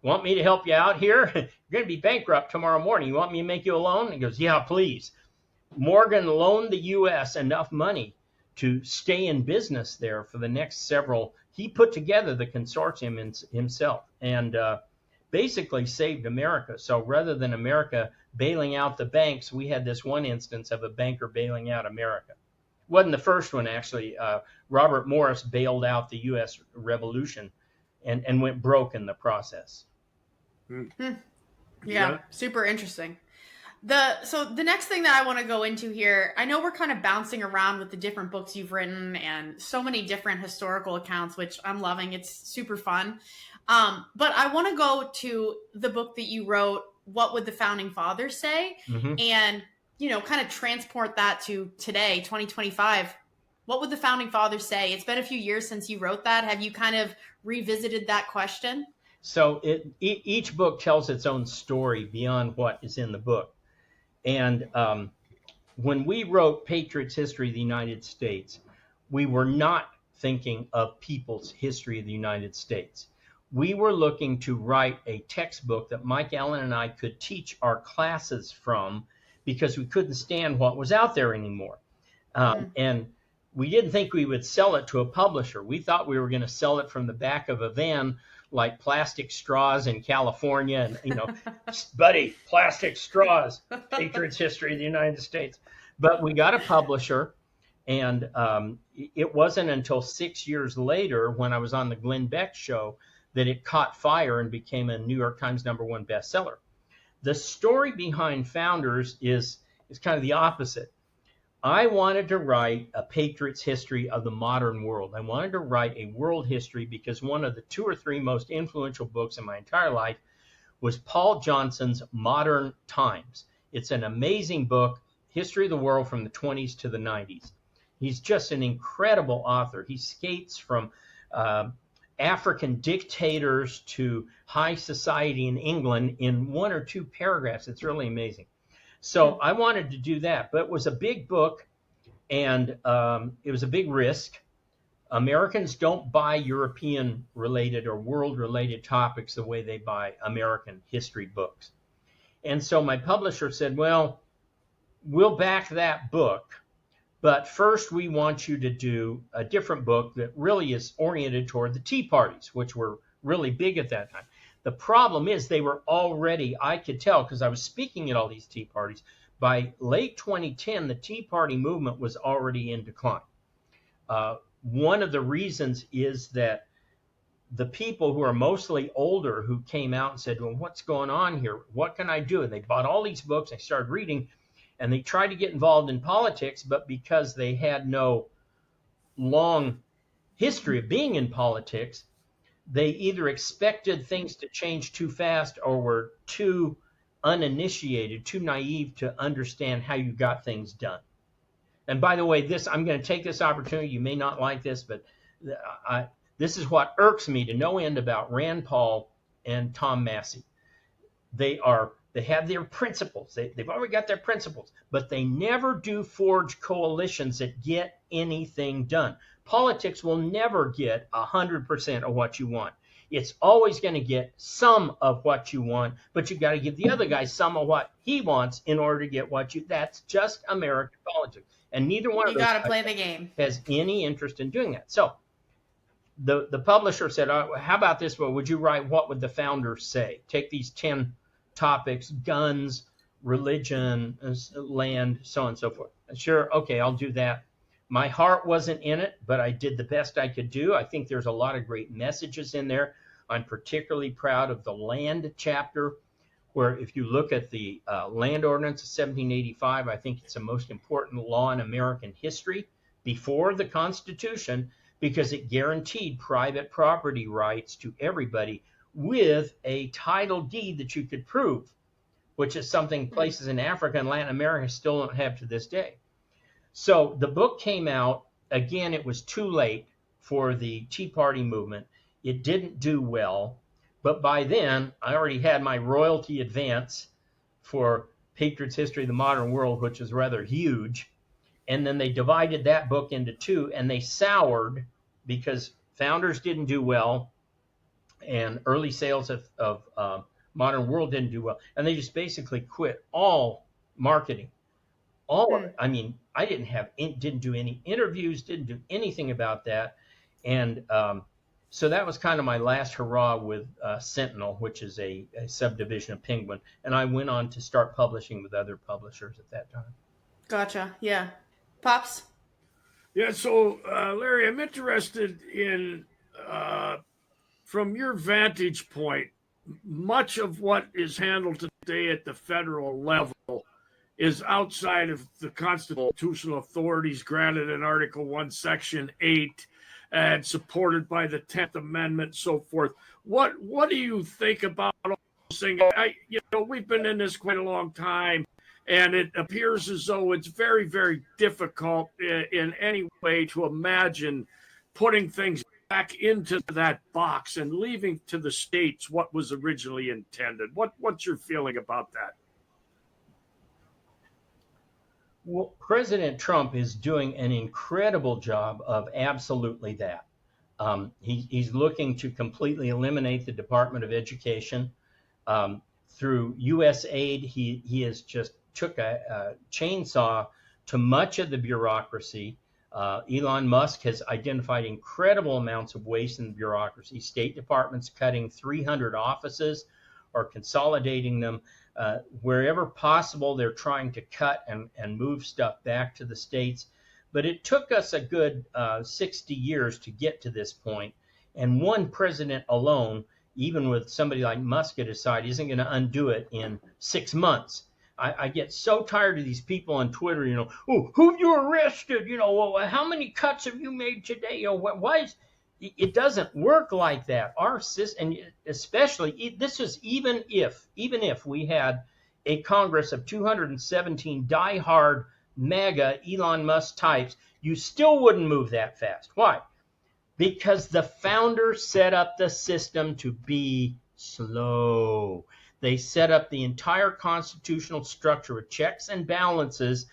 you want me to help you out here? You're going to be bankrupt tomorrow morning. You want me to make you a loan? He goes, yeah, please. Morgan loaned the U.S. enough money to stay in business there for the next several. He put together the consortium himself and basically saved America. So rather than America bailing out the banks, we had this one instance of a banker bailing out America. Wasn't the first one, actually. Robert Morris bailed out the U.S. Revolution and went broke in the process. Yeah, super interesting. So the next thing that I want to go into here, I know we're kind of bouncing around with the different books you've written and so many different historical accounts, which I'm loving. It's super fun. But I want to go to the book that you wrote, What Would the Founding Fathers Say? Mm-hmm. And, kind of transport that to today, 2025. What would the Founding Fathers say? It's been a few years since you wrote that. Have you kind of revisited that question? So each book tells its own story beyond what is in the book. And when we wrote Patriot's History of the United States, we were not thinking of people's history of the United States. We were looking to write a textbook that Mike Allen and I could teach our classes from because we couldn't stand what was out there anymore. And we didn't think we would sell it to a publisher. We thought we were going to sell it from the back of a van like plastic straws in California, and buddy, plastic straws, Patriot's history of the United States. But we got a publisher, and it wasn't until 6 years later, when I was on the Glenn Beck show, that it caught fire and became a New York Times #1 bestseller. The story behind Founders is kind of the opposite. I wanted to write a Patriot's history of the modern world. I wanted to write a world history because one of the 2 or 3 most influential books in my entire life was Paul Johnson's Modern Times. It's an amazing book, history of the world from the 20s to the 90s. He's just an incredible author. He skates from African dictators to high society in England in 1 or 2 paragraphs. It's really amazing. So I wanted to do that, but it was a big book, and it was a big risk. Americans don't buy European-related or world-related topics the way they buy American history books. And so my publisher said, well, we'll back that book, but first we want you to do a different book that really is oriented toward the Tea Parties, which were really big at that time. The problem is they were already, I could tell because I was speaking at all these Tea Parties, by late 2010, the Tea Party movement was already in decline. One of the reasons is that the people who are mostly older who came out and said, well, what's going on here? What can I do? And they bought all these books, they started reading, and they tried to get involved in politics, but because they had no long history of being in politics, they either expected things to change too fast or were too uninitiated, too naive to understand how you got things done. And by the way, I'm going to take this opportunity. You may not like this, but this is what irks me to no end about Rand Paul and Tom Massey. They have their principles. They've already got their principles, but they never do forge coalitions that get anything done. Politics will never get 100% of what you want. It's always going to get some of what you want, but you got to give the other guy some of what he wants in order to get what you. That's just American politics, and neither one of those got to play the game. Has any interest in doing that. So the publisher said, "How about this? Well, would you write what would the founders say? Take these 10 topics: guns, religion, land, so on and so forth." Sure, okay, I'll do that. My heart wasn't in it, but I did the best I could do. I think there's a lot of great messages in there. I'm particularly proud of the land chapter, where if you look at the land ordinance of 1785, I think it's the most important law in American history before the Constitution, because it guaranteed private property rights to everybody with a title deed that you could prove, which is something places in Africa and Latin America still don't have to this day. So the book came out. Again, it was too late for the Tea Party movement. It didn't do well. But by then, I already had my royalty advance for Patriot's History of the Modern World, which is rather huge. And then they divided that book into 2, and they soured because Founders didn't do well, and early sales of Modern World didn't do well. And they just basically quit all marketing. All of it. I mean, I didn't do any interviews, didn't do anything about that. And so that was kind of my last hurrah with Sentinel, which is a subdivision of Penguin. And I went on to start publishing with other publishers at that time. Gotcha. Yeah. Pops? Yeah, so Larry, I'm interested in, from your vantage point, much of what is handled today at the federal level is outside of the constitutional authorities granted in Article 1, Section 8, and supported by the 10th Amendment, so forth. What do you think about all those things? We've been in this quite a long time, and it appears as though it's very, very difficult in any way to imagine putting things back into that box and leaving to the states what was originally intended. What's your feeling about that? Well, President Trump is doing an incredible job of absolutely that. He's looking to completely eliminate the Department of Education. Through U.S. aid, he has just took a chainsaw to much of the bureaucracy. Elon Musk has identified incredible amounts of waste in the bureaucracy. State Department's cutting 300 offices or consolidating them. Wherever possible, they're trying to cut and move stuff back to the states. But it took us a good 60 years to get to this point. And one president alone, even with somebody like Musk at his side, isn't going to undo it in 6 months. I get so tired of these people on Twitter, oh, who you arrested? Well, how many cuts have you made today? Why is it doesn't work like that. Our system, and especially this is even if we had a Congress of 217 diehard MAGA Elon Musk types, you still wouldn't move that fast. Why? Because the founders set up the system to be slow. They set up the entire constitutional structure with checks and balances,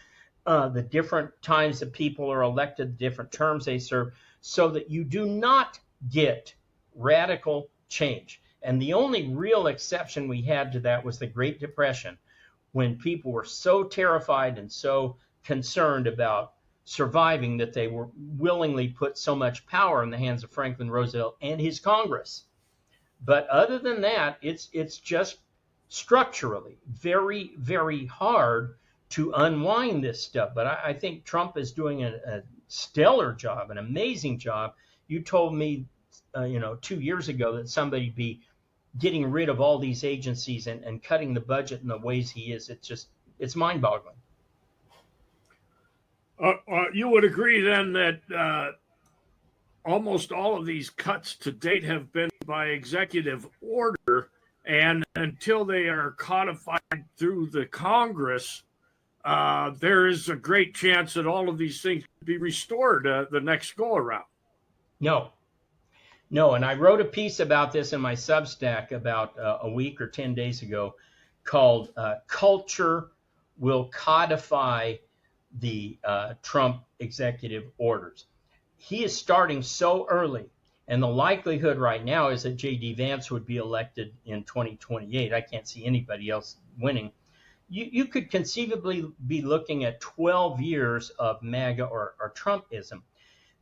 the different times that people are elected, the different terms they serve, so that you do not get radical change. And the only real exception we had to that was the Great Depression, when people were so terrified and so concerned about surviving that they were willingly put so much power in the hands of Franklin Roosevelt and his Congress. But other than that, it's just structurally very, very hard to unwind this stuff. But I think Trump is doing a stellar job, an amazing job. You told me, 2 years ago that somebody be getting rid of all these agencies and cutting the budget in the ways he is. It's mind-boggling. You would agree then that almost all of these cuts to date have been by executive order, and until they are codified through the Congress, there is a great chance that all of these things could be restored the next go around. No, and I wrote a piece about this in my Substack about a week or 10 days ago called Culture Will Codify the Trump executive orders. He is starting so early, and the likelihood right now is that J.D. Vance would be elected in 2028. I can't see anybody else winning. You could conceivably be looking at 12 years of MAGA or Trumpism.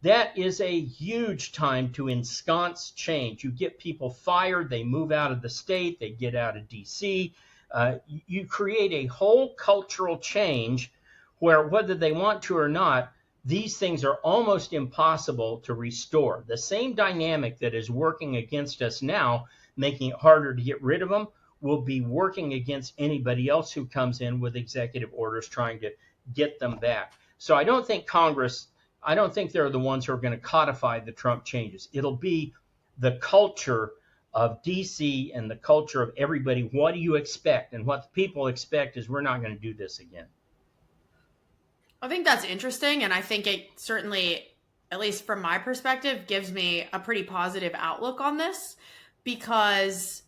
That is a huge time to ensconce change. You get people fired, they move out of the state, they get out of D.C. You create a whole cultural change where, whether they want to or not, these things are almost impossible to restore. The same dynamic that is working against us now, making it harder to get rid of them, will be working against anybody else who comes in with executive orders trying to get them back. So I don't think they're the ones who are going to codify the Trump changes. It'll be the culture of DC and the culture of everybody. What do you expect? And what the people expect is we're not going to do this again. I think that's interesting, and I think it certainly, at least from my perspective, gives me a pretty positive outlook on this, because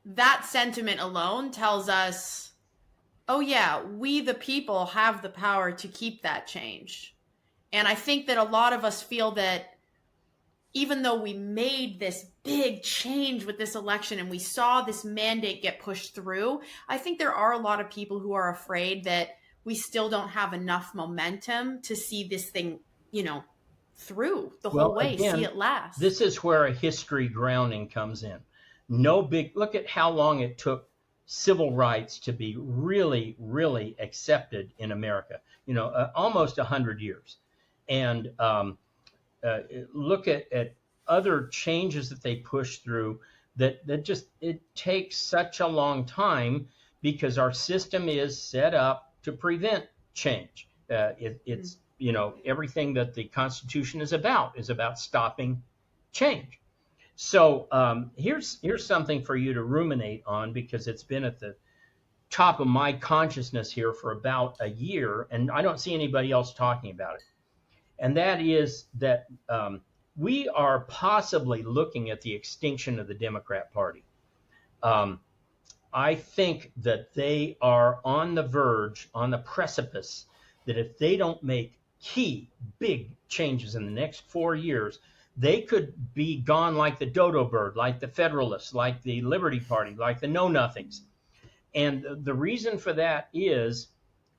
that sentiment alone tells us, oh yeah, we the people have the power to keep that change. And I think that a lot of us feel that even though we made this big change with this election and we saw this mandate get pushed through, I think there are a lot of people who are afraid that we still don't have enough momentum to see this thing, through the whole way, again, see it last. This is where a history grounding comes in. Look at how long it took civil rights to be really, really accepted in America, almost 100 years. And look at other changes that they push through that just, it takes such a long time because our system is set up to prevent change. It's everything that the Constitution is about stopping change. So here's something for you to ruminate on, because it's been at the top of my consciousness here for about a year, and I don't see anybody else talking about it. And that is that we are possibly looking at the extinction of the Democrat Party. I think that they are on the verge, on the precipice, that if they don't make key, big changes in the next 4 years, they could be gone like the dodo bird, like the Federalists, like the Liberty Party, like the Know-Nothings. And the reason for that is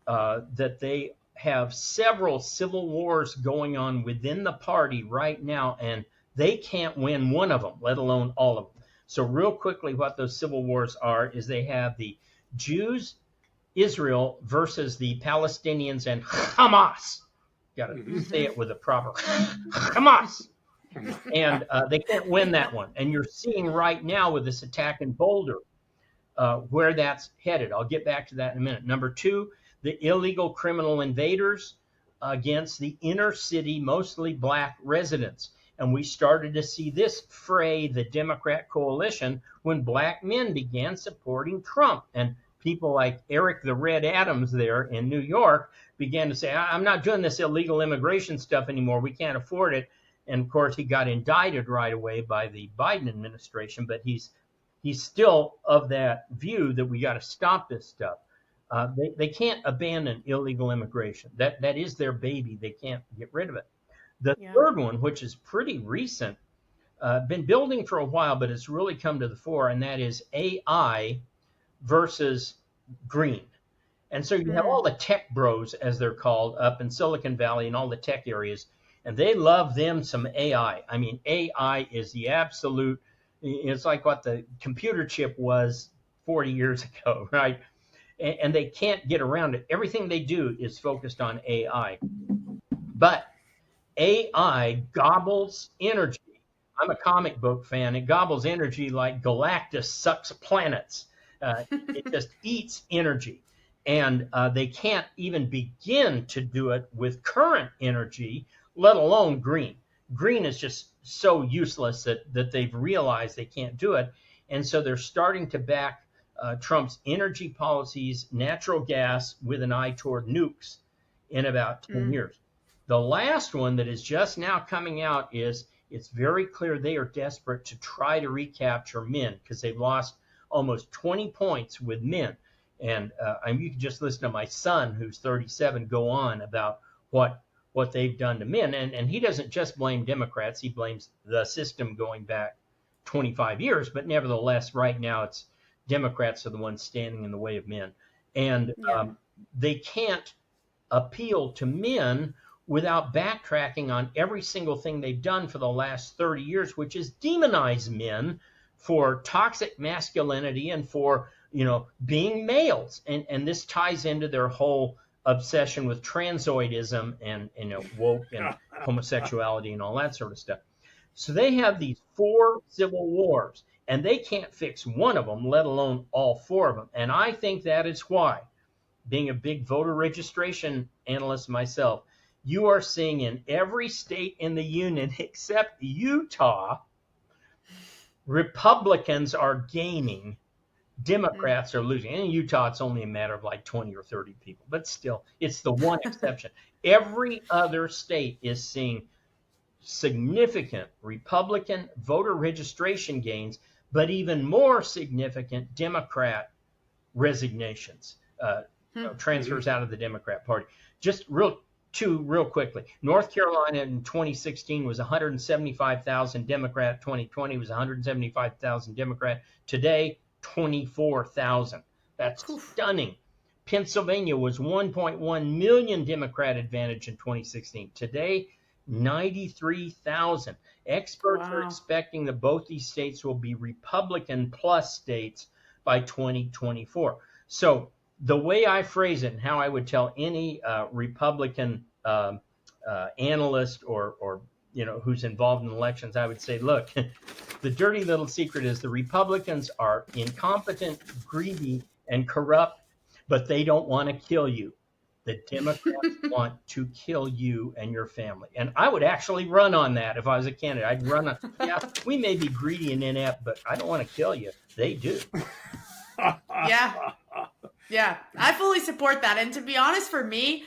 that they have several civil wars going on within the party right now, and they can't win one of them, let alone all of them. So real quickly, what those civil wars are is they have the Jews, Israel versus the Palestinians and Hamas. Got to say it with a proper Hamas. And they can't win that one. And you're seeing right now with this attack in Boulder where that's headed. I'll get back to that in a minute. Number two, the illegal criminal invaders against the inner city, mostly black residents. And we started to see this fray the Democrat coalition when black men began supporting Trump. And people like Eric the Red Adams there in New York began to say, I'm not doing this illegal immigration stuff anymore. We can't afford it. And of course, he got indicted right away by the Biden administration, but he's still of that view that we got to stop this stuff. They can't abandon illegal immigration. That is their baby. They can't get rid of it. The third one, which is pretty recent, been building for a while, but it's really come to the fore, and that is AI versus green. And so you have all the tech bros, as they're called, up in Silicon Valley and all the tech areas, and they love them some AI. I mean, AI is the absolute, it's like what the computer chip was 40 years ago, right? And they can't get around it. Everything they do is focused on AI. But AI gobbles energy. I'm a comic book fan. It gobbles energy like Galactus sucks planets. It just eats energy. And they can't even begin to do it with current energy, let alone green. Green is just so useless that they've realized they can't do it. And so they're starting to back Trump's energy policies, natural gas, with an eye toward nukes in about 10 years. The last one that is just now coming out is it's very clear they are desperate to try to recapture men because they've lost almost 20 points with men. And you can just listen to my son, who's 37, go on about what they've done to men. And he doesn't just blame Democrats. He blames the system going back 25 years. But nevertheless, right now, it's Democrats are the ones standing in the way of men. And they can't appeal to men without backtracking on every single thing they've done for the last 30 years, which is demonize men for toxic masculinity and for, being males. And this ties into their whole obsession with transoidism and woke and homosexuality and all that sort of stuff. So they have these 4 civil wars, and they can't fix one of them, let alone all 4 of them. And I think that is why, being a big voter registration analyst myself, you are seeing in every state in the union except Utah, Republicans are gaining, Democrats are losing. And in Utah, it's only a matter of like 20 or 30 people, but still, it's the one exception. Every other state is seeing significant Republican voter registration gains, but even more significant Democrat resignations, transfers out of the Democrat Party. Just real quickly. North Carolina in 2016 was 175,000 Democrat. 2020 was 175,000 Democrat. Today, 24,000. That's stunning. Pennsylvania was 1.1 million Democrat advantage in 2016. Today, 93,000. Experts are expecting that both these states will be Republican plus states by 2024. So the way I phrase it and how I would tell any Republican analyst or who's involved in elections, I would say, look, the dirty little secret is the Republicans are incompetent, greedy, and corrupt, but they don't want to kill you. The Democrats want to kill you and your family. And I would actually run on that if I was a candidate. I'd run on, we may be greedy and inept, but I don't want to kill you. They do. Yeah, I fully support that. And to be honest, for me,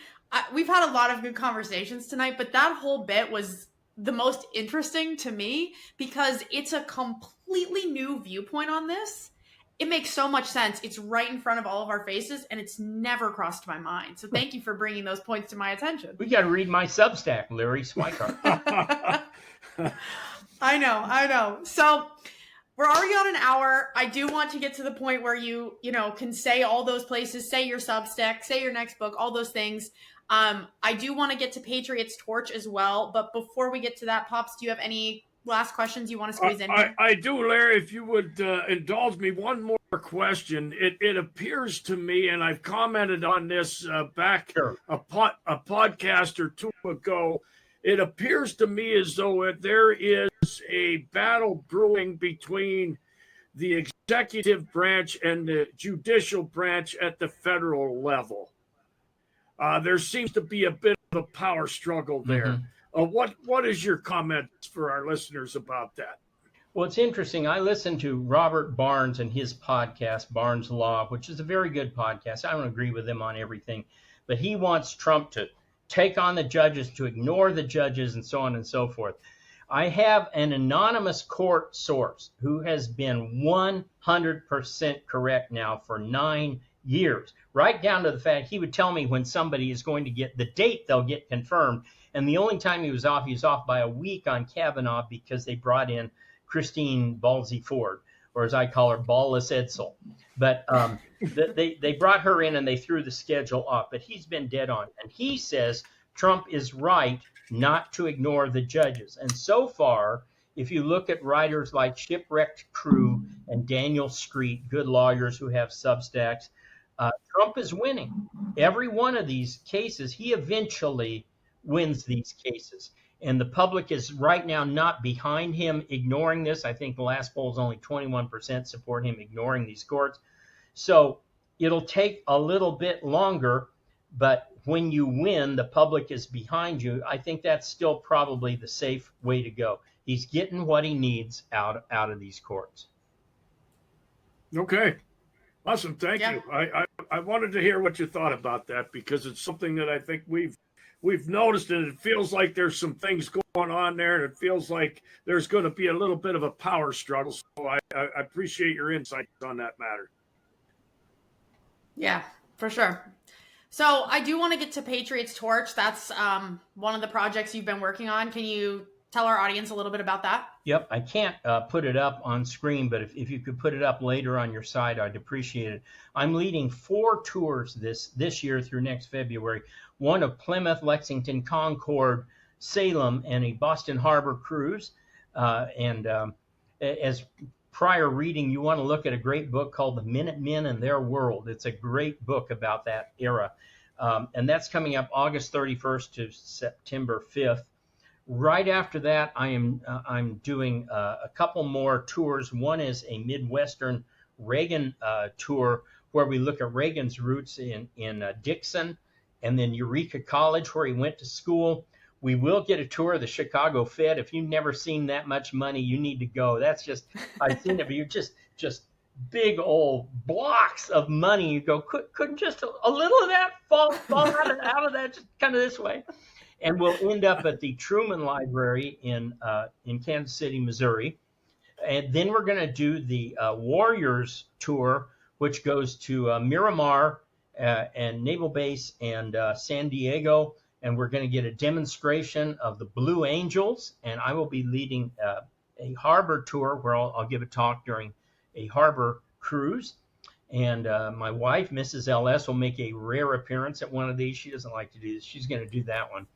we've had a lot of good conversations tonight, but that whole bit was the most interesting to me because it's a completely new viewpoint on this. It makes so much sense. It's right in front of all of our faces, and it's never crossed my mind. So thank you for bringing those points to my attention. We got to read my Substack, Larry Schweikart. I know. So we're already on an hour. I do want to get to the point where you can say all those places, say your Substack, say your next book, all those things. I do want to get to Patriot's torch as well, but before we get to that, Pops, do you have any last questions you want to squeeze in here? I do, Larry. If you would indulge me, one more question. It appears to me, and I've commented on this back Sure. a podcast or two ago. It appears to me as though there is a battle brewing between the executive branch and the judicial branch at the federal level. There seems to be a bit of a power struggle there. What is your comments for our listeners about that? Well, it's interesting. I listened to Robert Barnes and his podcast, Barnes Law, which is a very good podcast. I don't agree with him on everything, but he wants Trump to take on the judges, to ignore the judges, and so on and so forth. I have an anonymous court source who has been 100% correct now for 9 years, right down to the fact he would tell me when somebody is going to get the date they'll get confirmed. And the only time he was off by a week on Kavanaugh because they brought in Christine Ballsy Ford, or as I call her, Ballless Edsel. But they brought her in and they threw the schedule off. But he's been dead on. And he says Trump is right not to ignore the judges. And so far, if you look at writers like Shipwrecked Crew and Daniel Street, good lawyers who have Substacks, Trump is winning. Every one of these cases, he eventually wins these cases. And the public is right now not behind him ignoring this. I think the last poll is only 21% support him ignoring these courts. So it'll take a little bit longer, but when you win, the public is behind you. I think that's still probably the safe way to go. He's getting what he needs out of these courts. Okay. Awesome. Thank you. I wanted to hear what you thought about that because it's something that I think we've noticed, and it feels like there's some things going on there, and it feels like there's going to be a little bit of a power struggle. So I appreciate your insights on that matter. Yeah, for sure. So I do want to get to Patriot's Torch. That's one of the projects you've been working on. Can you tell our audience a little bit about that? Yep, I can't put it up on screen, but if you could put it up later on your site, I'd appreciate it. I'm leading 4 tours this year through next February, one of Plymouth, Lexington, Concord, Salem, and a Boston Harbor cruise. As prior reading, you want to look at a great book called The Minutemen and Their World. It's a great book about that era. And that's coming up August 31st to September 5th. Right after that, I'm doing a couple more tours. One is a Midwestern Reagan tour where we look at Reagan's roots in Dixon and then Eureka College where he went to school. We will get a tour of the Chicago Fed. If you've never seen that much money, you need to go. That's just, I've seen it, but you're just big old blocks of money. You go, couldn't just a little of that fall out of that, just kind of this way. And we'll end up at the Truman Library in Kansas City, Missouri. And then we're going to do the Warriors tour, which goes to Miramar and Naval Base and San Diego. And we're going to get a demonstration of the Blue Angels. And I will be leading a harbor tour where I'll give a talk during a harbor cruise. And my wife, Mrs. LS, will make a rare appearance at one of these. She doesn't like to do this. She's going to do that one.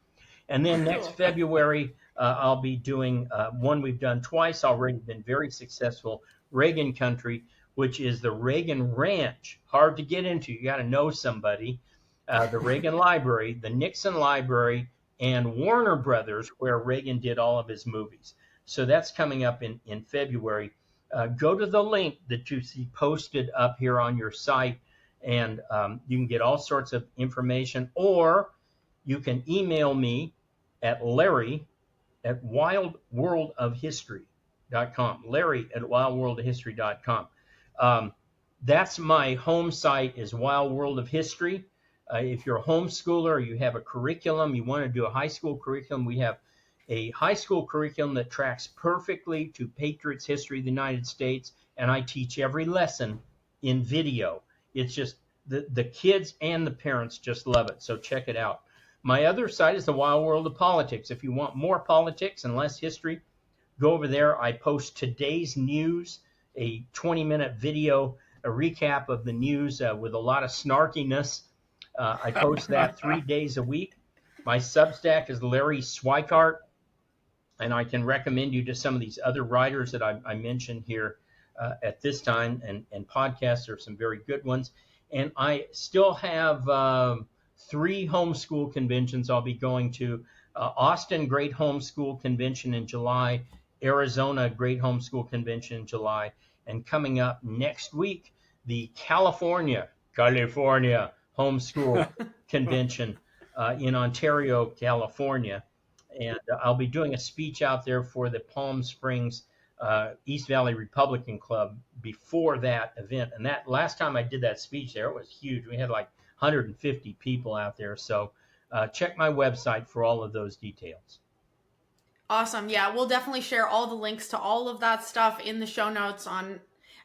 And then next February, I'll be doing one we've done twice already, been very successful, Reagan Country, which is the Reagan Ranch. Hard to get into. You got to know somebody. The Reagan Library, the Nixon Library, and Warner Brothers, where Reagan did all of his movies. So that's coming up in February. Go to the link that you see posted up here on your site, and you can get all sorts of information, or you can email me at larry@wildworldofhistory.com. larry@wildworldofhistory.com. That's my home site, is Wild World of History. If you're a homeschooler or you have a curriculum, you want to do a high school curriculum, we have a high school curriculum that tracks perfectly to Patriot's history of the United States, and I teach every lesson in video. It's just the kids and the parents just love it, so check it out. My other site is the Wild World of Politics. If you want more politics and less history, go over there. I post today's news, a 20-minute video, a recap of the news with a lot of snarkiness. I post that 3 days a week. My Substack is Larry Schweikart, and I can recommend you to some of these other writers that I mentioned here at this time, and podcasts are some very good ones. And I still have 3 homeschool conventions I'll be going to. Austin Great Homeschool Convention in July, Arizona Great Homeschool Convention in July, and coming up next week, the California Homeschool Convention in Ontario, California. And I'll be doing a speech out there for the Palm Springs East Valley Republican Club before that event. And that last time I did that speech there, it was huge. We had like 150 people out there. So check my website for all of those details. Awesome. Yeah, we'll definitely share all the links to all of that stuff in the show notes on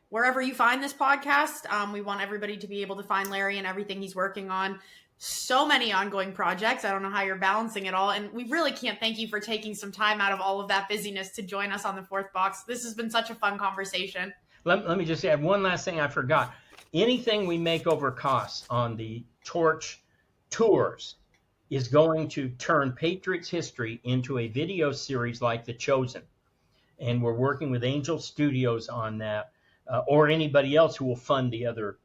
wherever you find this podcast. We want everybody to be able to find Larry and everything he's working on. So many ongoing projects. I don't know how you're balancing it all. And we really can't thank you for taking some time out of all of that busyness to join us on the Fourth Box. This has been such a fun conversation. Let me just add one last thing I forgot. Anything we make over costs on the Torch tours is going to turn Patriot's history into a video series like The Chosen. And we're working with Angel Studios on that, or anybody else who will fund the other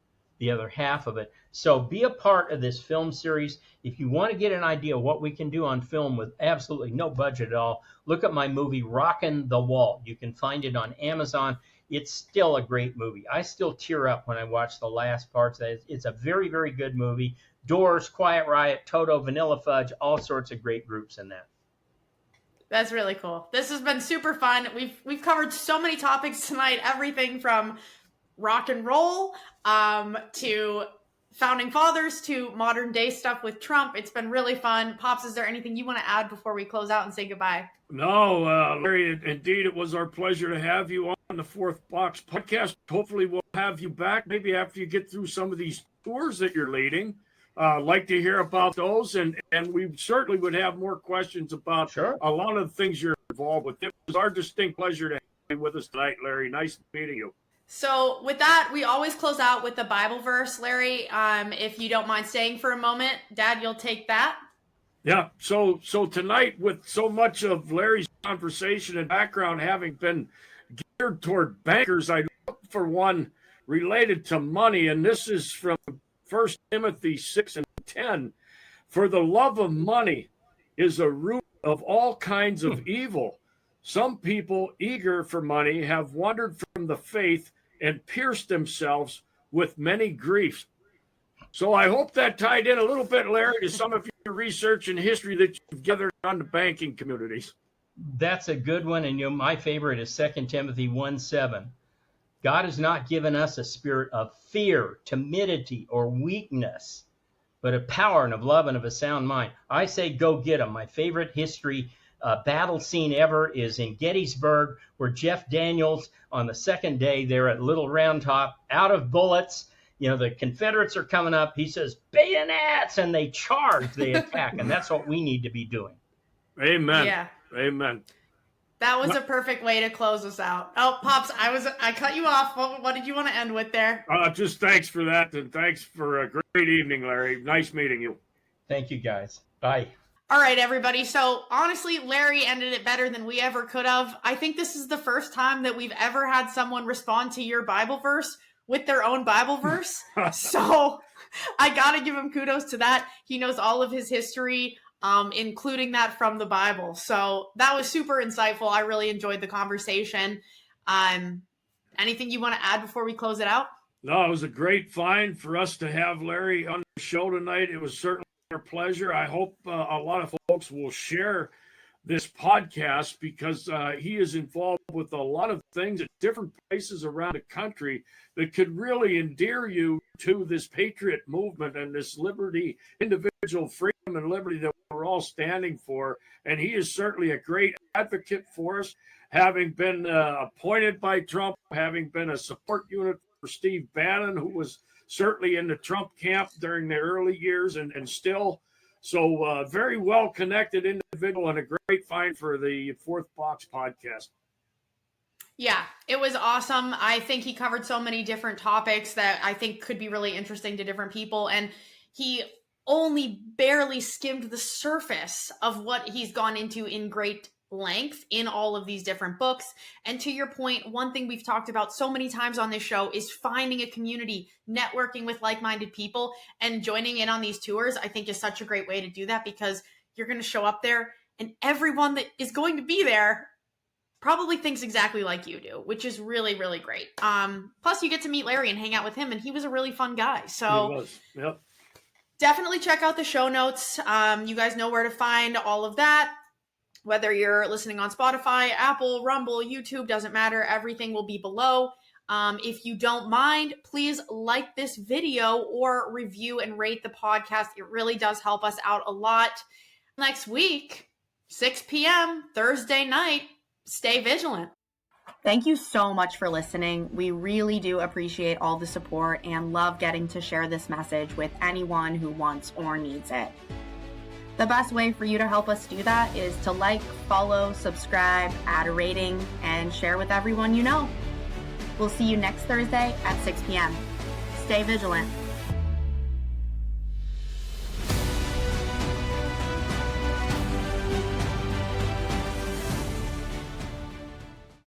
half of it. So be a part of this film series. If you want to get an idea of what we can do on film with absolutely no budget at all, look at my movie Rockin' the Wall. You can find it on Amazon. It's still a great movie. I still tear up when I watch the last parts of it. It's a very, very good movie. Doors, Quiet Riot, Toto, Vanilla Fudge, all sorts of great groups in that. That's really cool. This has been super fun. We've covered so many topics tonight, everything from rock and roll to founding fathers to modern day stuff with Trump. It's been really fun. Pops, is there anything you want to add before we close out and say goodbye? No, Larry, indeed, it was our pleasure to have you on the Fourth Box podcast. Hopefully we'll have you back maybe after you get through some of these tours that you're leading. Like to hear about those, and we certainly would have more questions about a lot of the things you're involved with. It was our distinct pleasure to have you with us tonight, Larry. Nice meeting you. So with that, we always close out with the Bible verse, Larry. If you don't mind staying for a moment, Dad, you'll take that. Yeah. So tonight, with so much of Larry's conversation and background having been geared toward bankers, I looked for one related to money, and this is from 1 Timothy 6:10. For the love of money is a root of all kinds of evil. Some people eager for money have wandered from the faith and pierced themselves with many griefs. So I hope that tied in a little bit, Larry, to some of your research and history that you've gathered on the banking communities. That's a good one. And my favorite is 2 Timothy 1:7. God has not given us a spirit of fear, timidity, or weakness, but of power and of love and of a sound mind. I say go get them. My favorite history battle scene ever is in Gettysburg, where Jeff Daniels, on the second day there at Little Round Top, out of bullets, the Confederates are coming up. He says, bayonets, and they charge, they attack. And that's what we need to be doing. Amen. Yeah. Amen. That was a perfect way to close us out. Oh, Pops, I cut you off. What did you want to end with there? Just thanks for that, and thanks for a great evening, Larry. Nice meeting you. Thank you, guys. Bye. All right, everybody. So honestly, Larry ended it better than we ever could have. I think this is the first time that we've ever had someone respond to your Bible verse with their own Bible verse. So I got to give him kudos to that. He knows all of his history, including that from the Bible. So that was super insightful. I really enjoyed the conversation. Anything you want to add before we close it out? No, it was a great find for us to have Larry on the show tonight. It was certainly our pleasure. I hope a lot of folks will share this podcast because he is involved with a lot of things at different places around the country that could really endear you to this patriot movement and this liberty, individual freedom and liberty that we're all standing for. And he is certainly a great advocate for us, having been appointed by Trump, having been a support unit for Steve Bannon, who was certainly in the Trump camp during the early years and still. So very well-connected individual and a great find for the Fourth Box podcast. Yeah, it was awesome. I think he covered so many different topics that I think could be really interesting to different people. And he only barely skimmed the surface of what he's gone into in great length in all of these different books. And to your point, one thing we've talked about so many times on this show is finding a community, networking with like-minded people, and joining in on these tours, I think is such a great way to do that, because you're going to show up there and everyone that is going to be there probably thinks exactly like you do, which is really, really great. Plus you get to meet Larry and hang out with him, and he was a really fun guy. So He was. Yep. Definitely check out the show notes. You guys know where to find all of that. Whether you're listening on Spotify, Apple, Rumble, YouTube, doesn't matter. Everything will be below. If you don't mind, please like this video or review and rate the podcast. It really does help us out a lot. Next week, 6 p.m., Thursday night, stay vigilant. Thank you so much for listening. We really do appreciate all the support and love getting to share this message with anyone who wants or needs it. The best way for you to help us do that is to like, follow, subscribe, add a rating, and share with everyone you know. We'll see you next Thursday at 6 p.m. Stay vigilant.